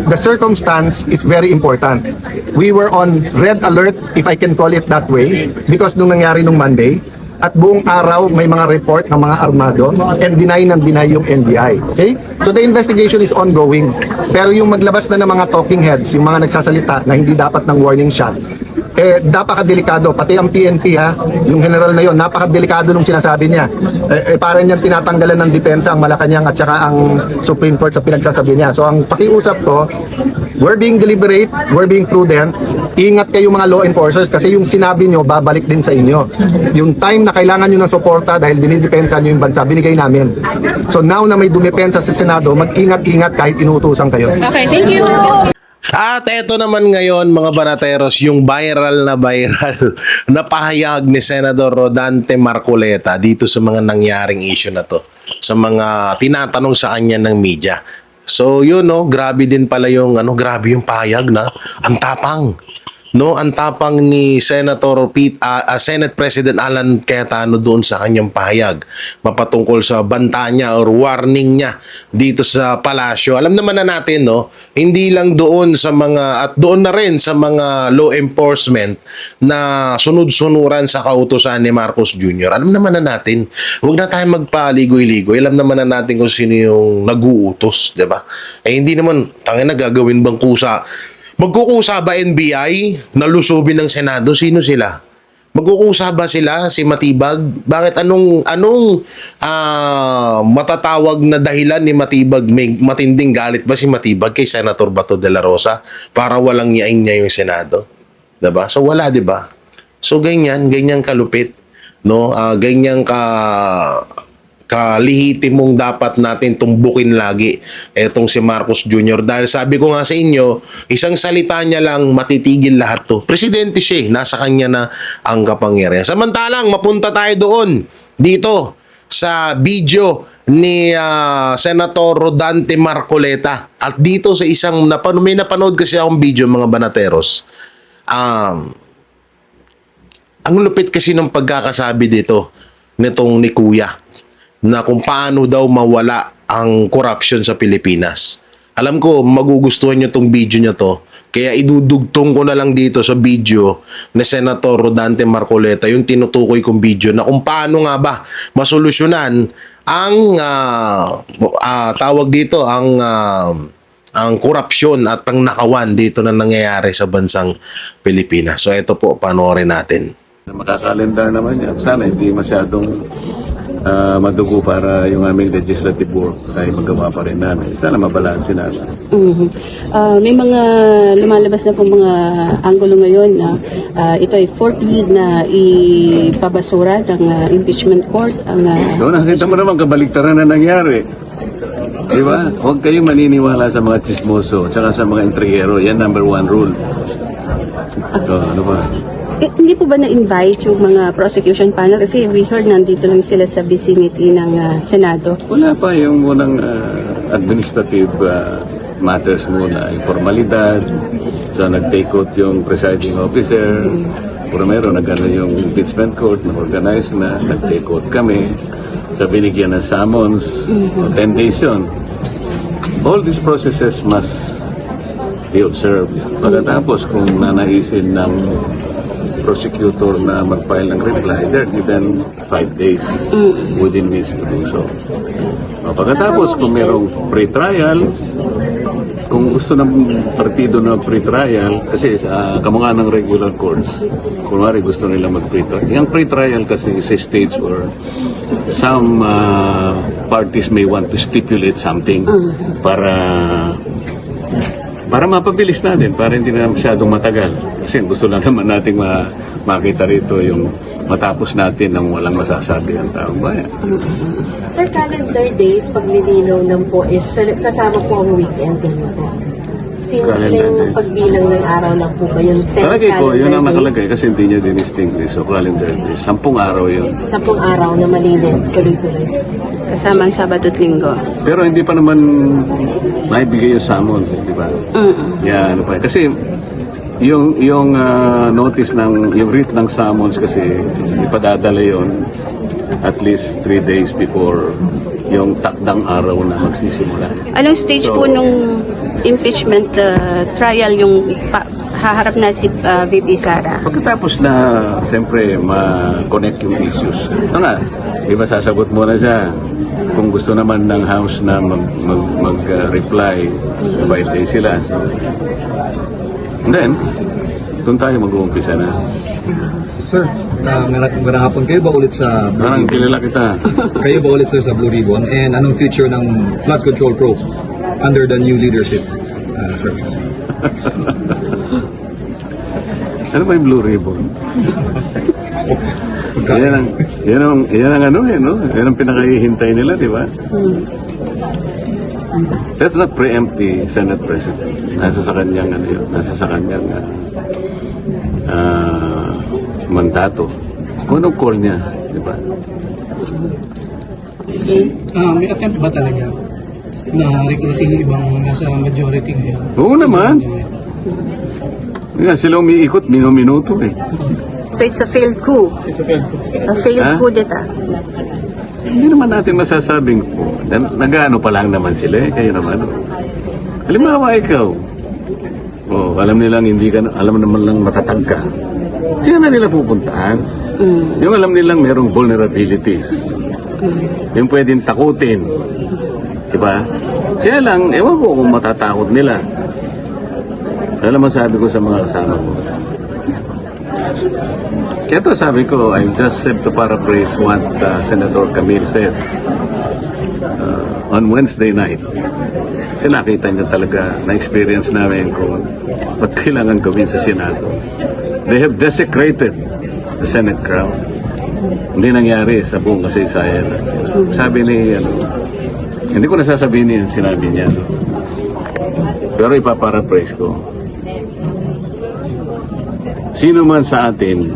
The circumstance is very important. We were on red alert, if I can call it that way, because nung nangyari nung Monday, at buong araw may mga report ng mga armado and deny yung NBI. Okay? So the investigation is ongoing. Pero yung maglabas na ng mga talking heads, yung mga nagsasalita na hindi dapat ng warning shot, napakadelikado. Pati ang PNP ha, yung general na yon, napakadelikado nung sinasabi niya. Parang niyang tinatanggalan ng depensa ang Malacanang at saka ang Supreme Court sa pinagsasabi niya. So ang pakiusap ko, we're being deliberate, we're being prudent. Ingat kayo mga law enforcers kasi yung sinabi nyo, babalik din sa inyo. Yung time na kailangan nyo ng suporta dahil dinidepensa nyo yung bansa, binigay namin. So now na may dumipensa sa Senado, mag-ingat-ingat kahit inuutusan kayo.
Okay, thank you.
At eto naman ngayon mga banateros, yung viral na pahayag ni Senador Rodante Marcoleta dito sa mga nangyaring issue na to, sa mga tinatanong sa kanya ng media. So yun no, grabe din pala yung grabe yung pahayag na ang tapang. no, ang tapang ni Senate President Alan Cayetano doon sa kanyang pahayag mapatungkol sa banta niya or warning niya dito sa palasyo. Alam naman na natin, no, hindi lang doon sa mga at doon na rin sa mga law enforcement na sunod-sunuran sa kautusan ni Marcos Jr. Alam naman na natin, huwag na tayong magpaligoy-ligoy. Alam naman na natin kung sino yung nag-uutos, 'di ba? Eh hindi naman tangina gagawin bang kusa. Magkukusa ba NBI na lusubin ng Senado? Sino sila? Magkukusa ba sila si Matibag? Bakit anong matatawag na dahilan ni Matibag? May matinding galit ba si Matibag kay Senator Bato de la Rosa para walang yaing niya yung Senado? 'Di ba? So wala, 'di ba? So ganyan kalupit, no? Ganyan kalihitin mong dapat natin tumbukin lagi etong si Marcos Jr. Dahil sabi ko nga sa inyo, isang salita niya lang matitigil lahat to. Presidente siya, nasa kanya na ang kapangyarihan. Samantalang mapunta tayo doon dito sa video ni Senator Rodante Marcoleta. At dito sa isang may napanood kasi akong video, mga banateros. Ang lupit kasi ng pagkakasabi dito nitong ni Kuya na kung paano daw mawala ang corruption sa Pilipinas. Alam ko, magugustuhan nyo tong video nyo to. Kaya idudugtong ko na lang dito sa video ni Senator Rodante Marcoleta, yung tinutukoy kong video na kung paano nga ba masolusyonan ang tawag dito, ang korupsyon at ang nakawan dito na nangyayari sa bansang Pilipinas. So ito po, panoorin natin.
Makakalendar naman yan. Sana hindi masyadong madugo para yung aming legislative work ay magawa pa rin namin. Sana mabalansin namin.
May mga lumalabas na pong mga anggulo ngayon na ito ay fourth lead na ipabasura ng impeachment court.
Doon nakita mo naman kabaliktaran na nangyari. Di ba? Huwag kayong maniniwala sa mga chismoso tsaka sa mga intrigero. Yan number 1 rule. So, ano ba?
Hindi po ba na-invite yung mga prosecution panel? Kasi we heard nandito lang sila sa vicinity ng Senado.
Wala pa yung munang administrative matters muna. Yung formalidad. So, nag-take out yung presiding officer. Primero, nag-ano yung impeachment court, na-organize na. Nag-take out kami. So, binigyan ng summons. 10 days yun. All these processes must be observed. Pagkatapos, kung nanaisin ng prosecutor na mag-file ng reply, they're given 5 days within which to do so. Pagkatapos, kung merong pre-trial, kung gusto ng partido na pre-trial, kasi kamukha ng regular courts, kunwari gusto nila mag-pre-trial. Yung pre-trial kasi is a stage where some parties may want to stipulate something para mapabilis natin, para hindi na masyadong matagal. Kasi gusto lang naman natin makita rito yung matapos natin ng walang masasabi ang taong bayan.
Sir, calendar days, paglilinaw lang po is kasama po ang weekend din po. Simpleng pagbilang ng araw lang po ba yung 10
Talagay ko, yun ang
days?
nakalagay kasi hindi niya din-distinguish. So, calendar days. 10 araw yun.
10 araw na malinis, tuloy-tuloy.
Kasama ang Sabado at Linggo.
Pero hindi pa naman naibigay yung summons, di ba? Yeah, ano pa. Kasi yung notice ng yung writ ng summons kasi ipadadala yon at least 3 days before yung takdang araw na magsisimula.
Anong stage po nung impeachment trial yung haharap na si VP Sara?
Pagkatapos na siyempre ma-connect yung issues. Ito nga, di ba sasagot muna siya kung gusto naman ng House na mag-reply, 5 days sila. So, and then, doon tayo mag-uumpisa na.
Sir, magandang hapon. Kayo ba ulit sa Blue
Parang
Ribbon?
kilala kita.
Kayo ba ulit sir sa Blue Ribbon? And anong future ng flood control probe under the new leadership, sir?
Ano ba yung Blue Ribbon? yan ang ano eh, no? Yan ang pinakahihintay nila, di ba? Let's not preempt the Senate President. Nasa sa kanyang, ano yun, nasa sa kanyang mandato. Kung anong call niya, di ba?
May attempt ba talaga na recruiting yung ibang nasa majority ngayon?
Oo naman. Nga, sila umiikot, minuto eh.
So it's a failed coup. A failed coup d'etat.
Hindi naman natin masasabing po. Nag-ano pa lang naman sila eh. Kayo naman. Halimbawa ikaw, alam nilang hindi ka, alam naman lang matatag ka. Sino na nila pupuntahan? Yung alam nilang merong vulnerabilities. Yung pwedeng takutin. Diba? Kaya lang, ewan ko kung matatakot nila. Alam mo sabi ko sa mga kasama ko. Kaya ito sabi ko, I just said to paraphrase what Senator Camille said on Wednesday night. Kasi nakita niya talaga, na-experience namin kung ba't kailangan gawin sa Senado. They have desecrated the Senate crowd. Hindi nangyari sa buong kasaysayan. Sabi ni, hindi ko nasasabihin niya, sinabi niya. Pero ipaparaphrase ko. Sino man sa atin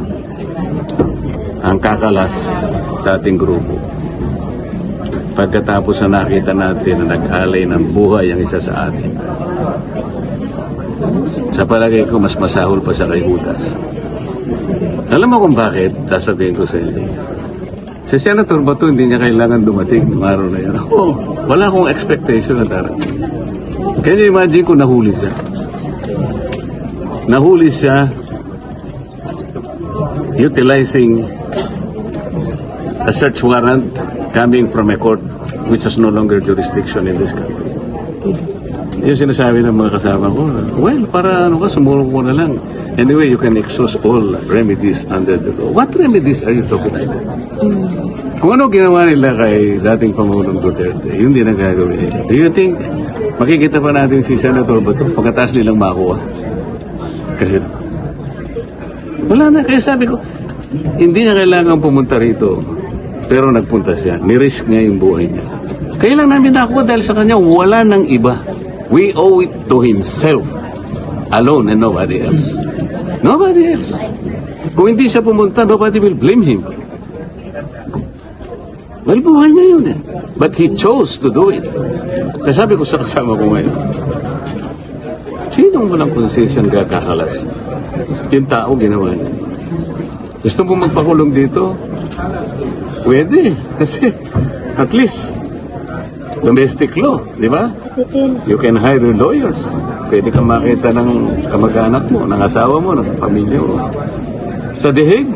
ang kakalas sa ating grupo, pagkatapos na nakita natin na nag-alay ng buhay ang isa sa atin, sa palagay ko mas masahol pa sa kay Judas. Alam mo kung bakit? Sasabihin ko sa inyo. Si Senator Bato hindi niya kailangan dumating ng araw na yun. Ako, wala akong expectation na darating. Can you imagine kung nahuli siya? Nahuli siya utilizing a search warrant coming from a court which has no longer jurisdiction in this country. Yung sinasabi ng mga kasama ko, well, para sumulong mo na lang. Anyway, you can exhaust all remedies under the law. What remedies are you talking about? Kung ano ginawa nila kay dating Pangulong Duterte, yun din ang gagawin nila. Do you think makikita pa natin si Senator Bato pagkatapos nilang makuha? Kasi wala na. Kaya sabi ko, hindi niya kailangan pumunta rito. Pero nagpunta siya. Nirisk niya yung buhay niya. Kaya lang namin nakuha dahil sa kanya, wala nang iba. We owe it to himself. Alone and nobody else. Nobody else. Kung hindi siya pumunta, nobody will blame him. Well, buhay niya yun eh. But he chose to do it. Kaya sabi ko sa kasama ko ngayon, sinong walang konsensyon kakalas? Yung tao ginawa niya. Gusto mo magpakulong dito? Pwede. Kasi at least domestic law, di ba? You can hire lawyers. Pwede kang makita ng kamag-anak mo, ng asawa mo, ng pamilya mo. Sa dihig.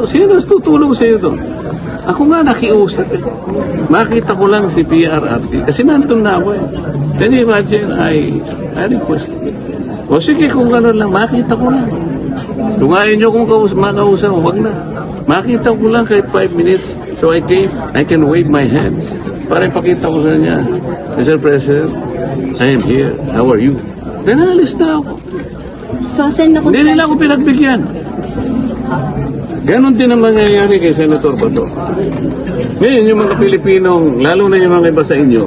Sino tutulong sa iyo doon? Ako nga nakiusap eh. Makita ko lang si PRRT kasi nandun na ako eh. Can you imagine? I request. O sige, kung gano'n lang, makita ko lang. Kung ayaw nyo kung makausap, wag na. Makita ko lang kahit 5 minutes. So I can wave my hands. Para ipakita ko sa niya, Mr. President, I am here. How are you? Then alis na ako.
So, send na
Hindi nila ako pinagbigyan. Ganon din ang mangyayari kay Senator Bato. Ngayon, yung mga Pilipinong, lalo na yung mga iba sa inyo,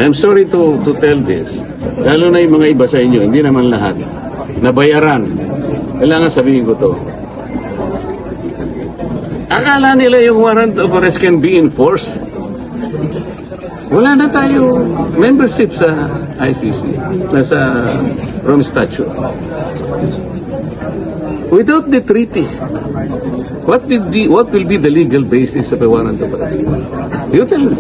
I'm sorry to tell this, lalo na yung mga iba sa inyo, hindi naman lahat, nabayaran. Kailangan sabihin ko to. Akala nila yung warrant of arrest can be enforced. Wala na tayo membership sa ICC, nasa Rome Statute. Without the treaty, what will be the legal basis of a warrant of arrest? You tell me.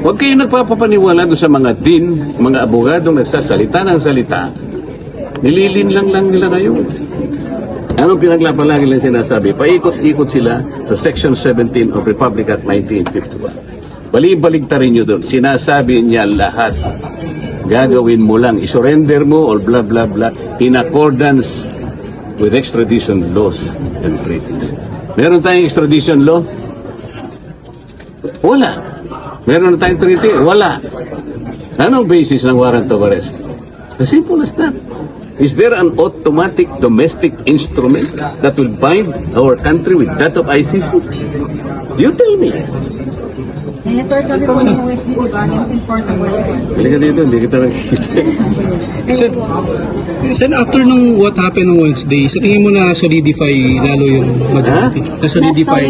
Huwag kayo nagpapapaniwala doon sa mga din, mga abogadong nagsasalita ng salita. Nililin lang nila ngayon. Anong pinaglapalagi lang sinasabi? Paikot-ikot sila sa Section 17 of Republic Act 1951. Bali-baligtarin nyo doon. Sinasabi niya lahat. Gagawin mo lang. Isurrender mo or blah blah blah in accordance with extradition laws and treaties. Meron tayong extradition law? Wala. Meron na tayong treaty? Wala. Anong basis ng warrant of arrest? As simple as that. Is there an automatic domestic instrument that will bind our country with that of ICC? You tell me.
Senator, sabi po ng OSD, di ba, enforceable.
Balik ka dito, hindi kita nakikita.
Sen, after nung what happened on Wednesday, sa tingin mo na solidify lalo yung majority?
Na-solidify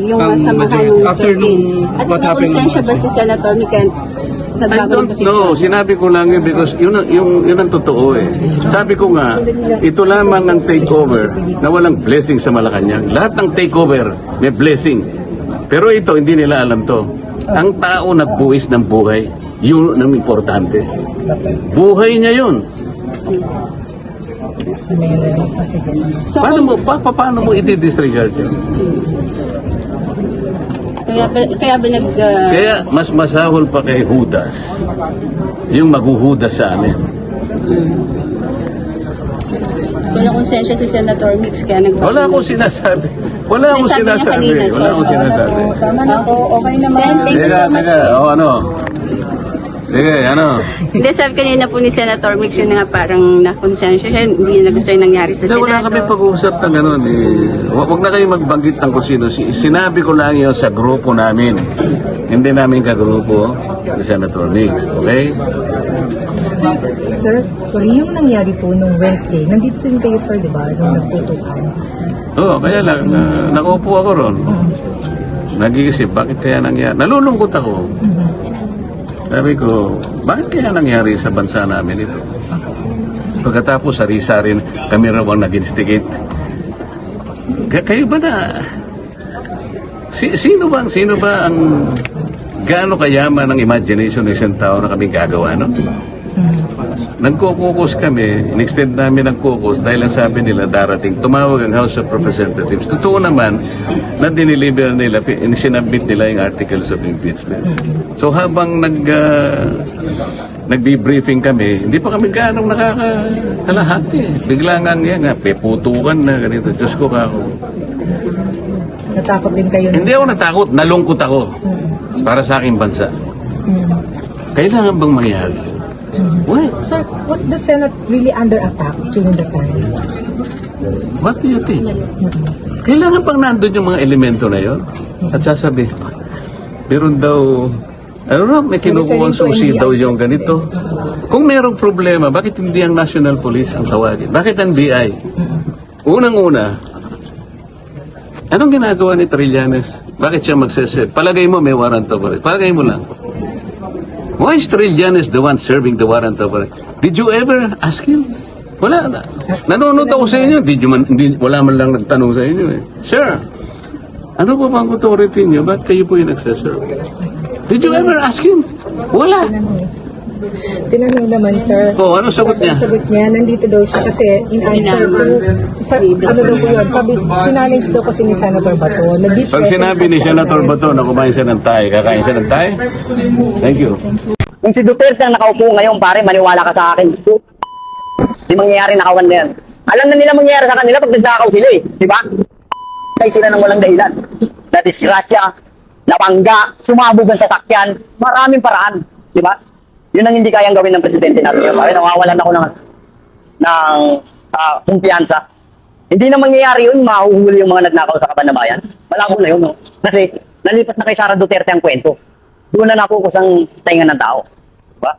yung
ang
samahan
majority.
ng
After nung what happened on
At konsensya ba si Senator Niken
I
nagbago ng
don't
posisyon.
know. Sinabi ko lang yun because yun ang totoo eh. Sabi ko nga, ito lamang ang takeover na walang blessing sa Malacanang. Lahat ng takeover may blessing. Pero ito, hindi nila alam to. Ang tao nagbuwis ng buhay, yun ang importante. Buhay niya yun.
So,
Paano mo i-disregard yun?
kaya ba
Kaya mas masahol pa kay Judas yung maghuhudas sa amin.
so nakonsensya si Senator Mix kaya
Wala akong sinasabi. Wala akong
Sabi niya
sinasabi.
kanina,
Wala akong sinasabi.
Tama na po, okay naman. Thank you so much.
Ano? Sige, ano?
Hindi, sabi kanina po ni Senator Mix yun nga parang nakonsensya siya, hindi na gusto yung nangyari sa
Wala
Senado.
kami pag-uusap ng gano'n. Huwag na kayo magbanggit ng kung sino. Sinabi ko lang yun sa grupo namin. Hindi namin kagrupo ni Senator Mix. Okay?
Sir, sorry, yung nangyari po nung Wednesday, nandito din kayo, sir, di ba? Nung nagputukan.
Oo, kaya lang. Nakaupo ako ron. Nag-iisip, bakit kaya nangyari? Nalulungkot ako. Sabi ko, bakit kaya nangyari sa bansa namin ito? Pagkatapos, sari-sari kami raw ang nag-instigate. Kayo ba na... Sino ba ang gaano kayaman ang imagination ng isang tao na kami gagawa, no? Nagkukukus kami, in-extend namin ang kukus dahil ang sabi nila darating, tumawag ang House of Representatives. Totoo naman na diniliver nila, sinabit nila yung articles of impeachment. So habang nagbi-briefing kami, hindi pa kami gaano nakakalahati. Bigla nga peputukan na ganito. Diyos ko ako.
Natakot din kayo.
Hindi ako natakot, nalungkot ako para sa aking bansa. Kailangan bang mangyari? What?
Sir, was the Senate really under attack during the time?
What do you think? Kailangan pang nandun yung mga elemento na yon at sasabi, meron daw, may kinukuha susi daw yung ganito. Kung merong problema, bakit hindi ang National Police ang tawagin? Bakit ang BI? Unang-una, anong ginagawa ni Trillanes? Bakit siya magseset? Palagay mo may warrant of arrest. Palagay mo lang. Why is Trillanes the one serving the warrant of arrest? Did you ever ask him? Wala na. Nanonood ako sa inyo. Wala man lang nagtanong sa inyo eh. Sir, ano po bang authority niyo? Ba't kayo po yung nagsaserve? Did you ever ask him? Wala.
Tinanong naman, sir.
Oh, ano sagot niya?
Sagot niya, nandito daw siya kasi in answer to, ano daw po yun, sabi, challenge daw kasi ni Senator Bato.
Pag sinabi ni Senator Bato na kumain siya ng tayo, kakain siya ng tayo? Thank you.
Kung si Duterte ang nakaupo ngayon, pare, maniwala ka sa akin. Di mangyayari nakawan na yan. Alam na nila mangyayari sa kanila pag nagdakaw sila eh. Di ba? Kaya sila ng walang dahilan. Na disgrasya, napangga, sumabog ang sasakyan, maraming paraan. Di ba? Yun ang hindi kayang gawin ng presidente natin. Pare, nawawalan ako ng kumpiyansa. Hindi na mangyayari yun, mahuhuli yung mga nagnakaw sa Kabanbayan. Malabo na yun, no? Kasi nalipat na kay Sara Duterte ang kwento. Doon na nakukus ang tainga ng tao. Diba?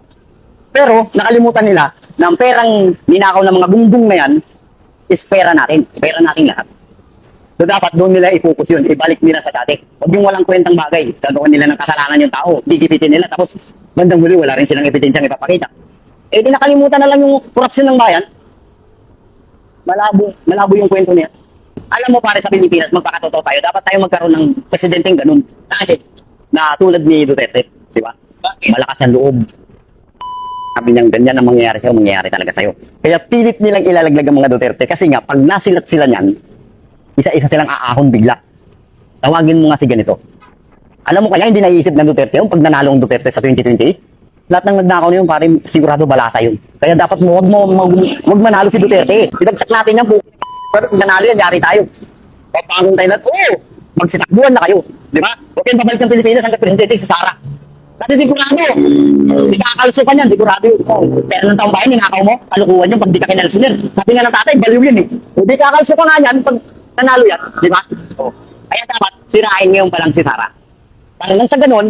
Pero nakalimutan nila na ang perang ninakaw ng mga gunggong na yan is pera natin. Pera natin lahat. So dapat doon nila i-focus yun. Ibalik nila sa dati. Huwag yung walang kwentang bagay. Gagawin nila ng kasalanan yung tao. Digipitin nila. Tapos bandang huli wala rin silang ebidensyang ipapakita. Eh di nakalimutan na lang yung korupsyon ng bayan. Malabo yung kwento niya. Alam mo pare sa Pilipinas, magpakatotoo tayo. Dapat tayo magkaroon ng presidenteng ganun. Kahit na tulad ni Duterte. Di ba? Malakas ang loob. Sabi niyang ganyan ang mangyayari sa'yo, mangyayari talaga sa'yo. Kaya pilit nilang ilalaglag ang mga Duterte. Kasi nga, pag nasilat sila niyan, isa-isa silang aahon bigla. Tawagin mo nga si ganito. Alam mo kaya hindi naiisip ng Duterte yung pag nanalo ang Duterte sa 2028? Lahat ng nagnakaw na yun, pare, sigurado balasa yun. Kaya dapat wag manalo si Duterte. Idagsak natin yan po. Pero pag nanalo yan, yari tayo. Pagbangon tayo na, magsitakbuhan na kayo. Di ba? Huwag kayong babalik ng Pilipinas hanggang presidente si Sara. Kasi sigurado, ikakalso ka niyan, sigurado. Pero ng taong bayan, ninakaw mo, kalukuhan yun pag di ka kinalso yan. Sabi nga ng tatay, baliw yun eh. Hindi kakalso ka nga yan pag nanalo yan, di ba? Kaya dapat, sirain ngayon pa lang si Sara. Para lang sa ganun,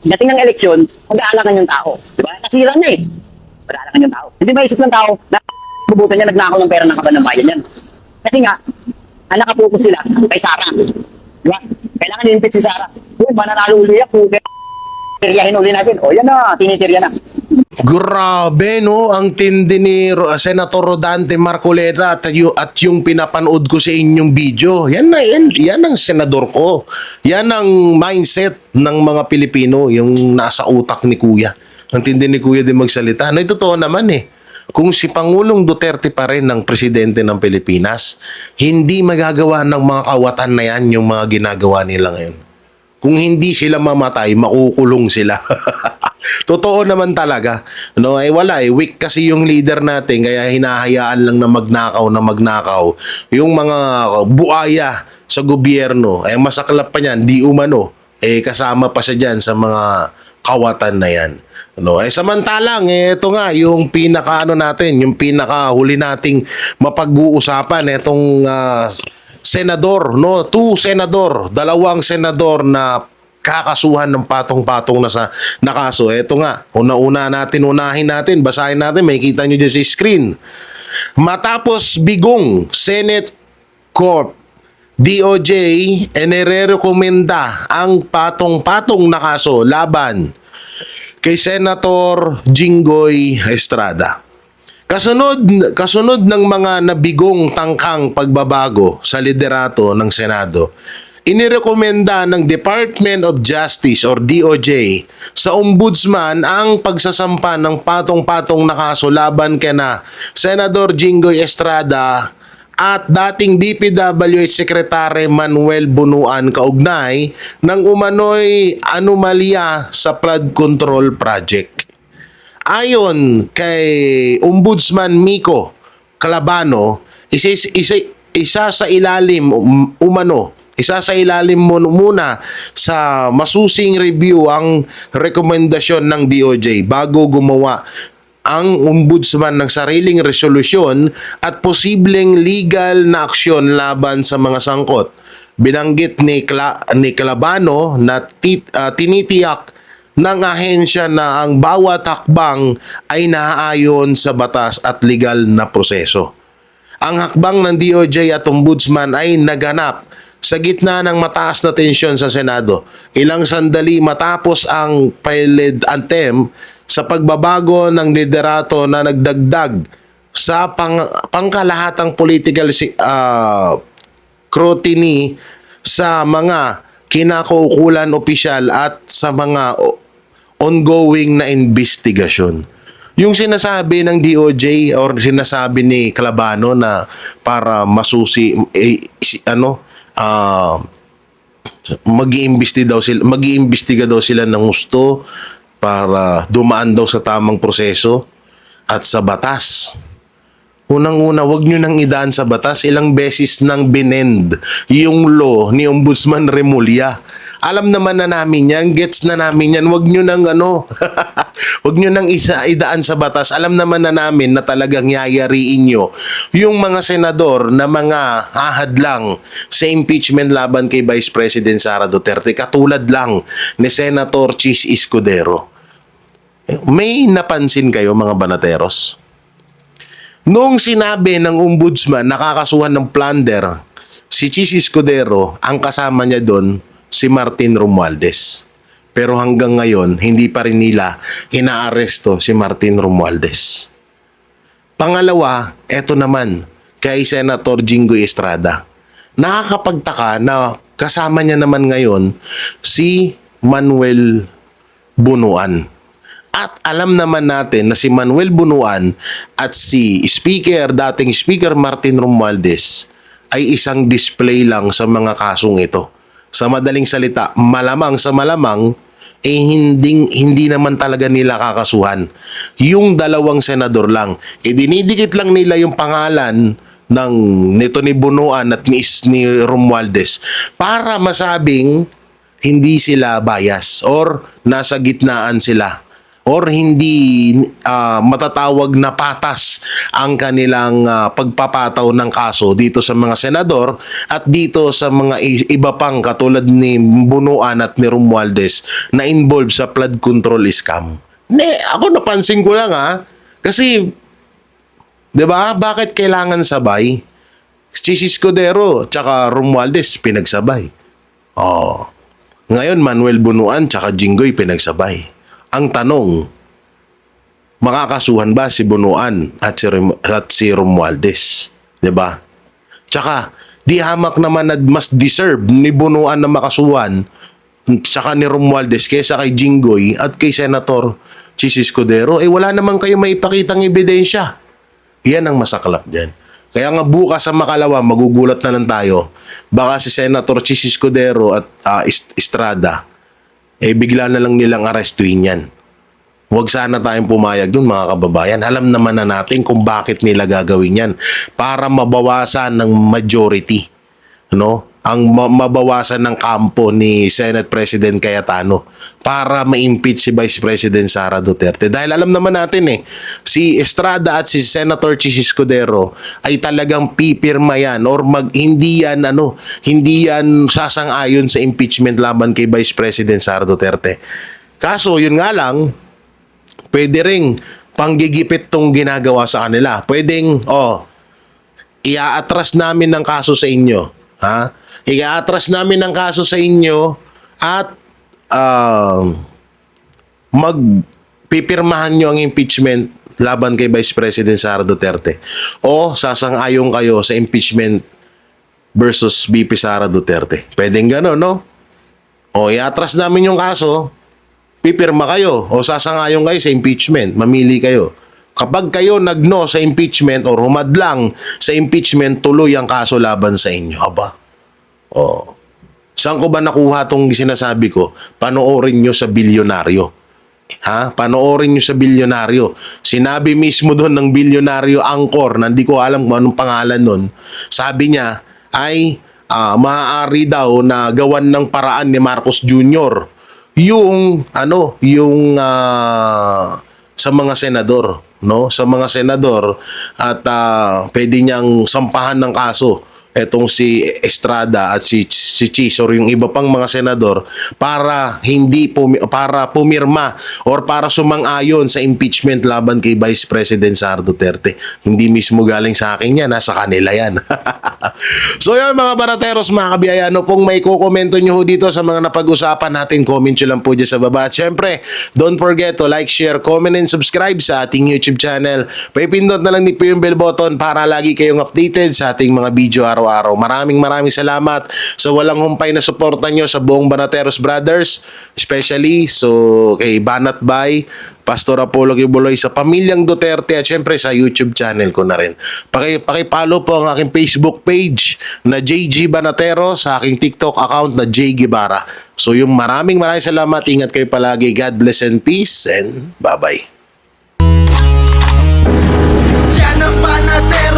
dating ng eleksyon, mag-aalangan yung tao. Di ba? Kasira na eh. Mag-aalangan yung tao. Hindi ba isip ng tao na bubutan niya nagnakaw ng pera ng Kabanbayan yan? Kasi nga, ang nakapokus sila kay Sara. Di ba? Kailangan i-impeach si Sara. Mananalo uli yan. Tiryahin uli natin. O yan na, tinitirya na.
Grabe, no? Ang tindi ni Senator Rodante Marcoleta at yung pinapanood ko sa inyong video. Yan ang senador ko. Yan ang mindset ng mga Pilipino, yung nasa utak ni Kuya. Ang tindi ni Kuya din magsalita. No, ito totoo naman eh. Kung si Pangulong Duterte pa rin ang presidente ng Pilipinas, hindi magagawa ng mga kawatan na yan yung mga ginagawa nila ngayon. Kung hindi sila mamatay, makukulong sila. Totoo naman talaga. No, wala weak kasi yung leader natin kaya hinahayaan lang na magnakaw. Yung mga buaya sa gobyerno, masaklap pa niyan, di umano, kasama pa siya diyan sa mga kawatan na yan. No, samantalang ito nga yung yung pinakahuli nating mapag-uusapan itong senador, no? Dalawang senador na kakasuhan ng patong-patong na kaso. Ito nga, unahin natin, basahin natin, makikita nyo dyan sa screen. Matapos bigong Senate Corp, DOJ, inirekomenda ang patong-patong na kaso laban kay Senator Jinggoy Estrada. Kasunod ng mga nabigong tangkang pagbabago sa liderato ng Senado, inirekomenda ng Department of Justice or DOJ sa Ombudsman ang pagsasampa ng patong-patong na kaso laban kina Senador Jinggoy Estrada at dating DPWH Secretary Manuel Bunuan kaugnay ng umano'y anomalya sa flood control project. Ayon kay Ombudsman Miko Calabano, isa sa ilalim muna sa masusing review ang rekomendasyon ng DOJ bago gumawa ang ombudsman ng sariling resolusyon at posibleng legal na aksyon laban sa mga sangkot. Binanggit ni Calabano na tinitiyak ng ahensya na ang bawat hakbang ay naaayon sa batas at legal na proseso. Ang hakbang ng DOJ at Ombudsman ay naganap sa gitna ng mataas na tensyon sa Senado. Ilang sandali matapos ang piled anthem sa pagbabago ng liderato na nagdagdag sa pangkalahatang political scrutiny sa mga kinakaukulan opisyal at sa mga ongoing na investigasyon. Yung sinasabi ng DOJ or sinasabi ni Calabano na para masusi mag-iimbestiga daw sila ng gusto para dumaan daw sa tamang proseso at sa batas. Unang-una, wag nyo nang idaan sa batas. Ilang beses nang binend yung law ni Ombudsman Remulla. Alam naman na namin yan, gets na namin yan. Wag nyo nang wag nyo nang idaan sa batas. Alam naman na namin na talagang yayariin nyo yung mga senador na mga hahadlang sa impeachment laban kay Vice President Sara Duterte. Katulad lang ni Senator Chis Escudero. May napansin kayo mga banateros? Noong sinabi ng ombudsman nakakasuhan ng plunder si Chis Escudero, ang kasama niya doon si Martin Romualdez. Pero hanggang ngayon, hindi pa rin nila inaaresto si Martin Romualdez. Pangalawa, eto naman, kay Senator Jinggoy Estrada. Nakakapagtaka na kasama niya naman ngayon si Manuel Bunuan. At alam naman natin na si Manuel Bunuan at si dating Speaker Martin Romualdez ay isang display lang sa mga kasong ito. Sa madaling salita, malamang hindi naman talaga nila kakasuhan. Yung dalawang senador lang. Dinidikit lang nila yung pangalan nito ni Bunuan at ni Romualdez para masabing hindi sila bias or nasa gitnaan sila. Or hindi matatawag na patas ang kanilang pagpapataw ng kaso dito sa mga senador at dito sa mga iba pang katulad ni Bunuan at ni Romualdez na involved sa flood control scam. Ako napansin ko lang kasi 'di ba? Bakit kailangan sabay? Chis Escudero tsaka Romualdez pinagsabay. Ngayon, Manuel Bunuan tsaka Jinggoy pinagsabay. Ang tanong, makakasuhan ba si Bunuan at si Romualdez? 'Di ba? Tsaka, di hamak naman na mas deserve ni Bunuan na makasuhan tsaka ni Romualdez kaysa kay Jinggoy at kay Senator Chis Escudero. Wala naman kayo maipakitang ebidensya. Yan ang masaklap dyan. Kaya nga bukas sa Makalawa, magugulat na lang tayo. Baka si Senator Chis Escudero at Estrada, bigla na lang nilang arestuin yan. Huwag sana tayong pumayag dun, mga kababayan. Alam naman na natin kung bakit nila gagawin yan. Para mabawasan ng majority. Ang mabawasan ng kampo ni Senate President Cayetano para ma-impeach si Vice President Sara Duterte. Dahil alam naman natin si Estrada at si Senator Chis Escudero ay talagang pipirma yan or hindi yan sasang-ayon sa impeachment laban kay Vice President Sara Duterte. Kaso, yun nga lang, pwede ring panggigipit tong ginagawa sa kanila. Pwedeng, i-atras namin ng kaso sa inyo. I-atras namin ng kaso sa inyo at magpipirmahan nyo ang impeachment laban kay Vice President Sara Duterte. O sasang-ayon kayo sa impeachment versus VP Sara Duterte. Pwedeng gano'n, no? O i-atras namin yung kaso, pipirma kayo o sasang-ayon kayo sa impeachment. Mamili kayo. Kapag kayo nagno sa impeachment o humadlang sa impeachment, tuloy ang kaso laban sa inyo. Aba? Saan ko ba nakuha itong sinasabi ko? Panoorin nyo sa bilyonaryo. Panoorin nyo sa bilyonaryo. Sinabi mismo doon ng bilyonaryo Angkor, na hindi ko alam kung anong pangalan nun. Sabi niya ay maaari daw na gawan ng paraan ni Marcos Jr. yung sa mga senador, sa mga senador at pwede niyang sampahan ng kaso etong si Estrada at si Chis or yung iba pang mga senador para para pumirma or para sumang-ayon sa impeachment laban kay Vice President Sara Duterte. Hindi mismo galing sa akin yan, nasa kanila yan. So yan mga barateros, mga kabiyayano, kung may kukomento nyo dito sa mga napag-usapan natin, comment nyo lang po dyan sa baba. At syempre, don't forget to like, share, comment, and subscribe sa ating YouTube channel. Paipindot na lang din po yung bell button para lagi kayong updated sa ating mga video araw-araw. Maraming salamat sa walang humpay na suporta nyo sa buong Banateros Brothers, especially kay Banat Bay, Pastor Apollo Kibuloy, sa pamilyang Duterte at syempre sa YouTube channel ko na rin. Pakipollow po ang aking Facebook page na JG Banatero, sa aking TikTok account na J Guevara. So yung maraming salamat, ingat kayo palagi. God bless and peace and bye-bye.
Yan ang Banatero.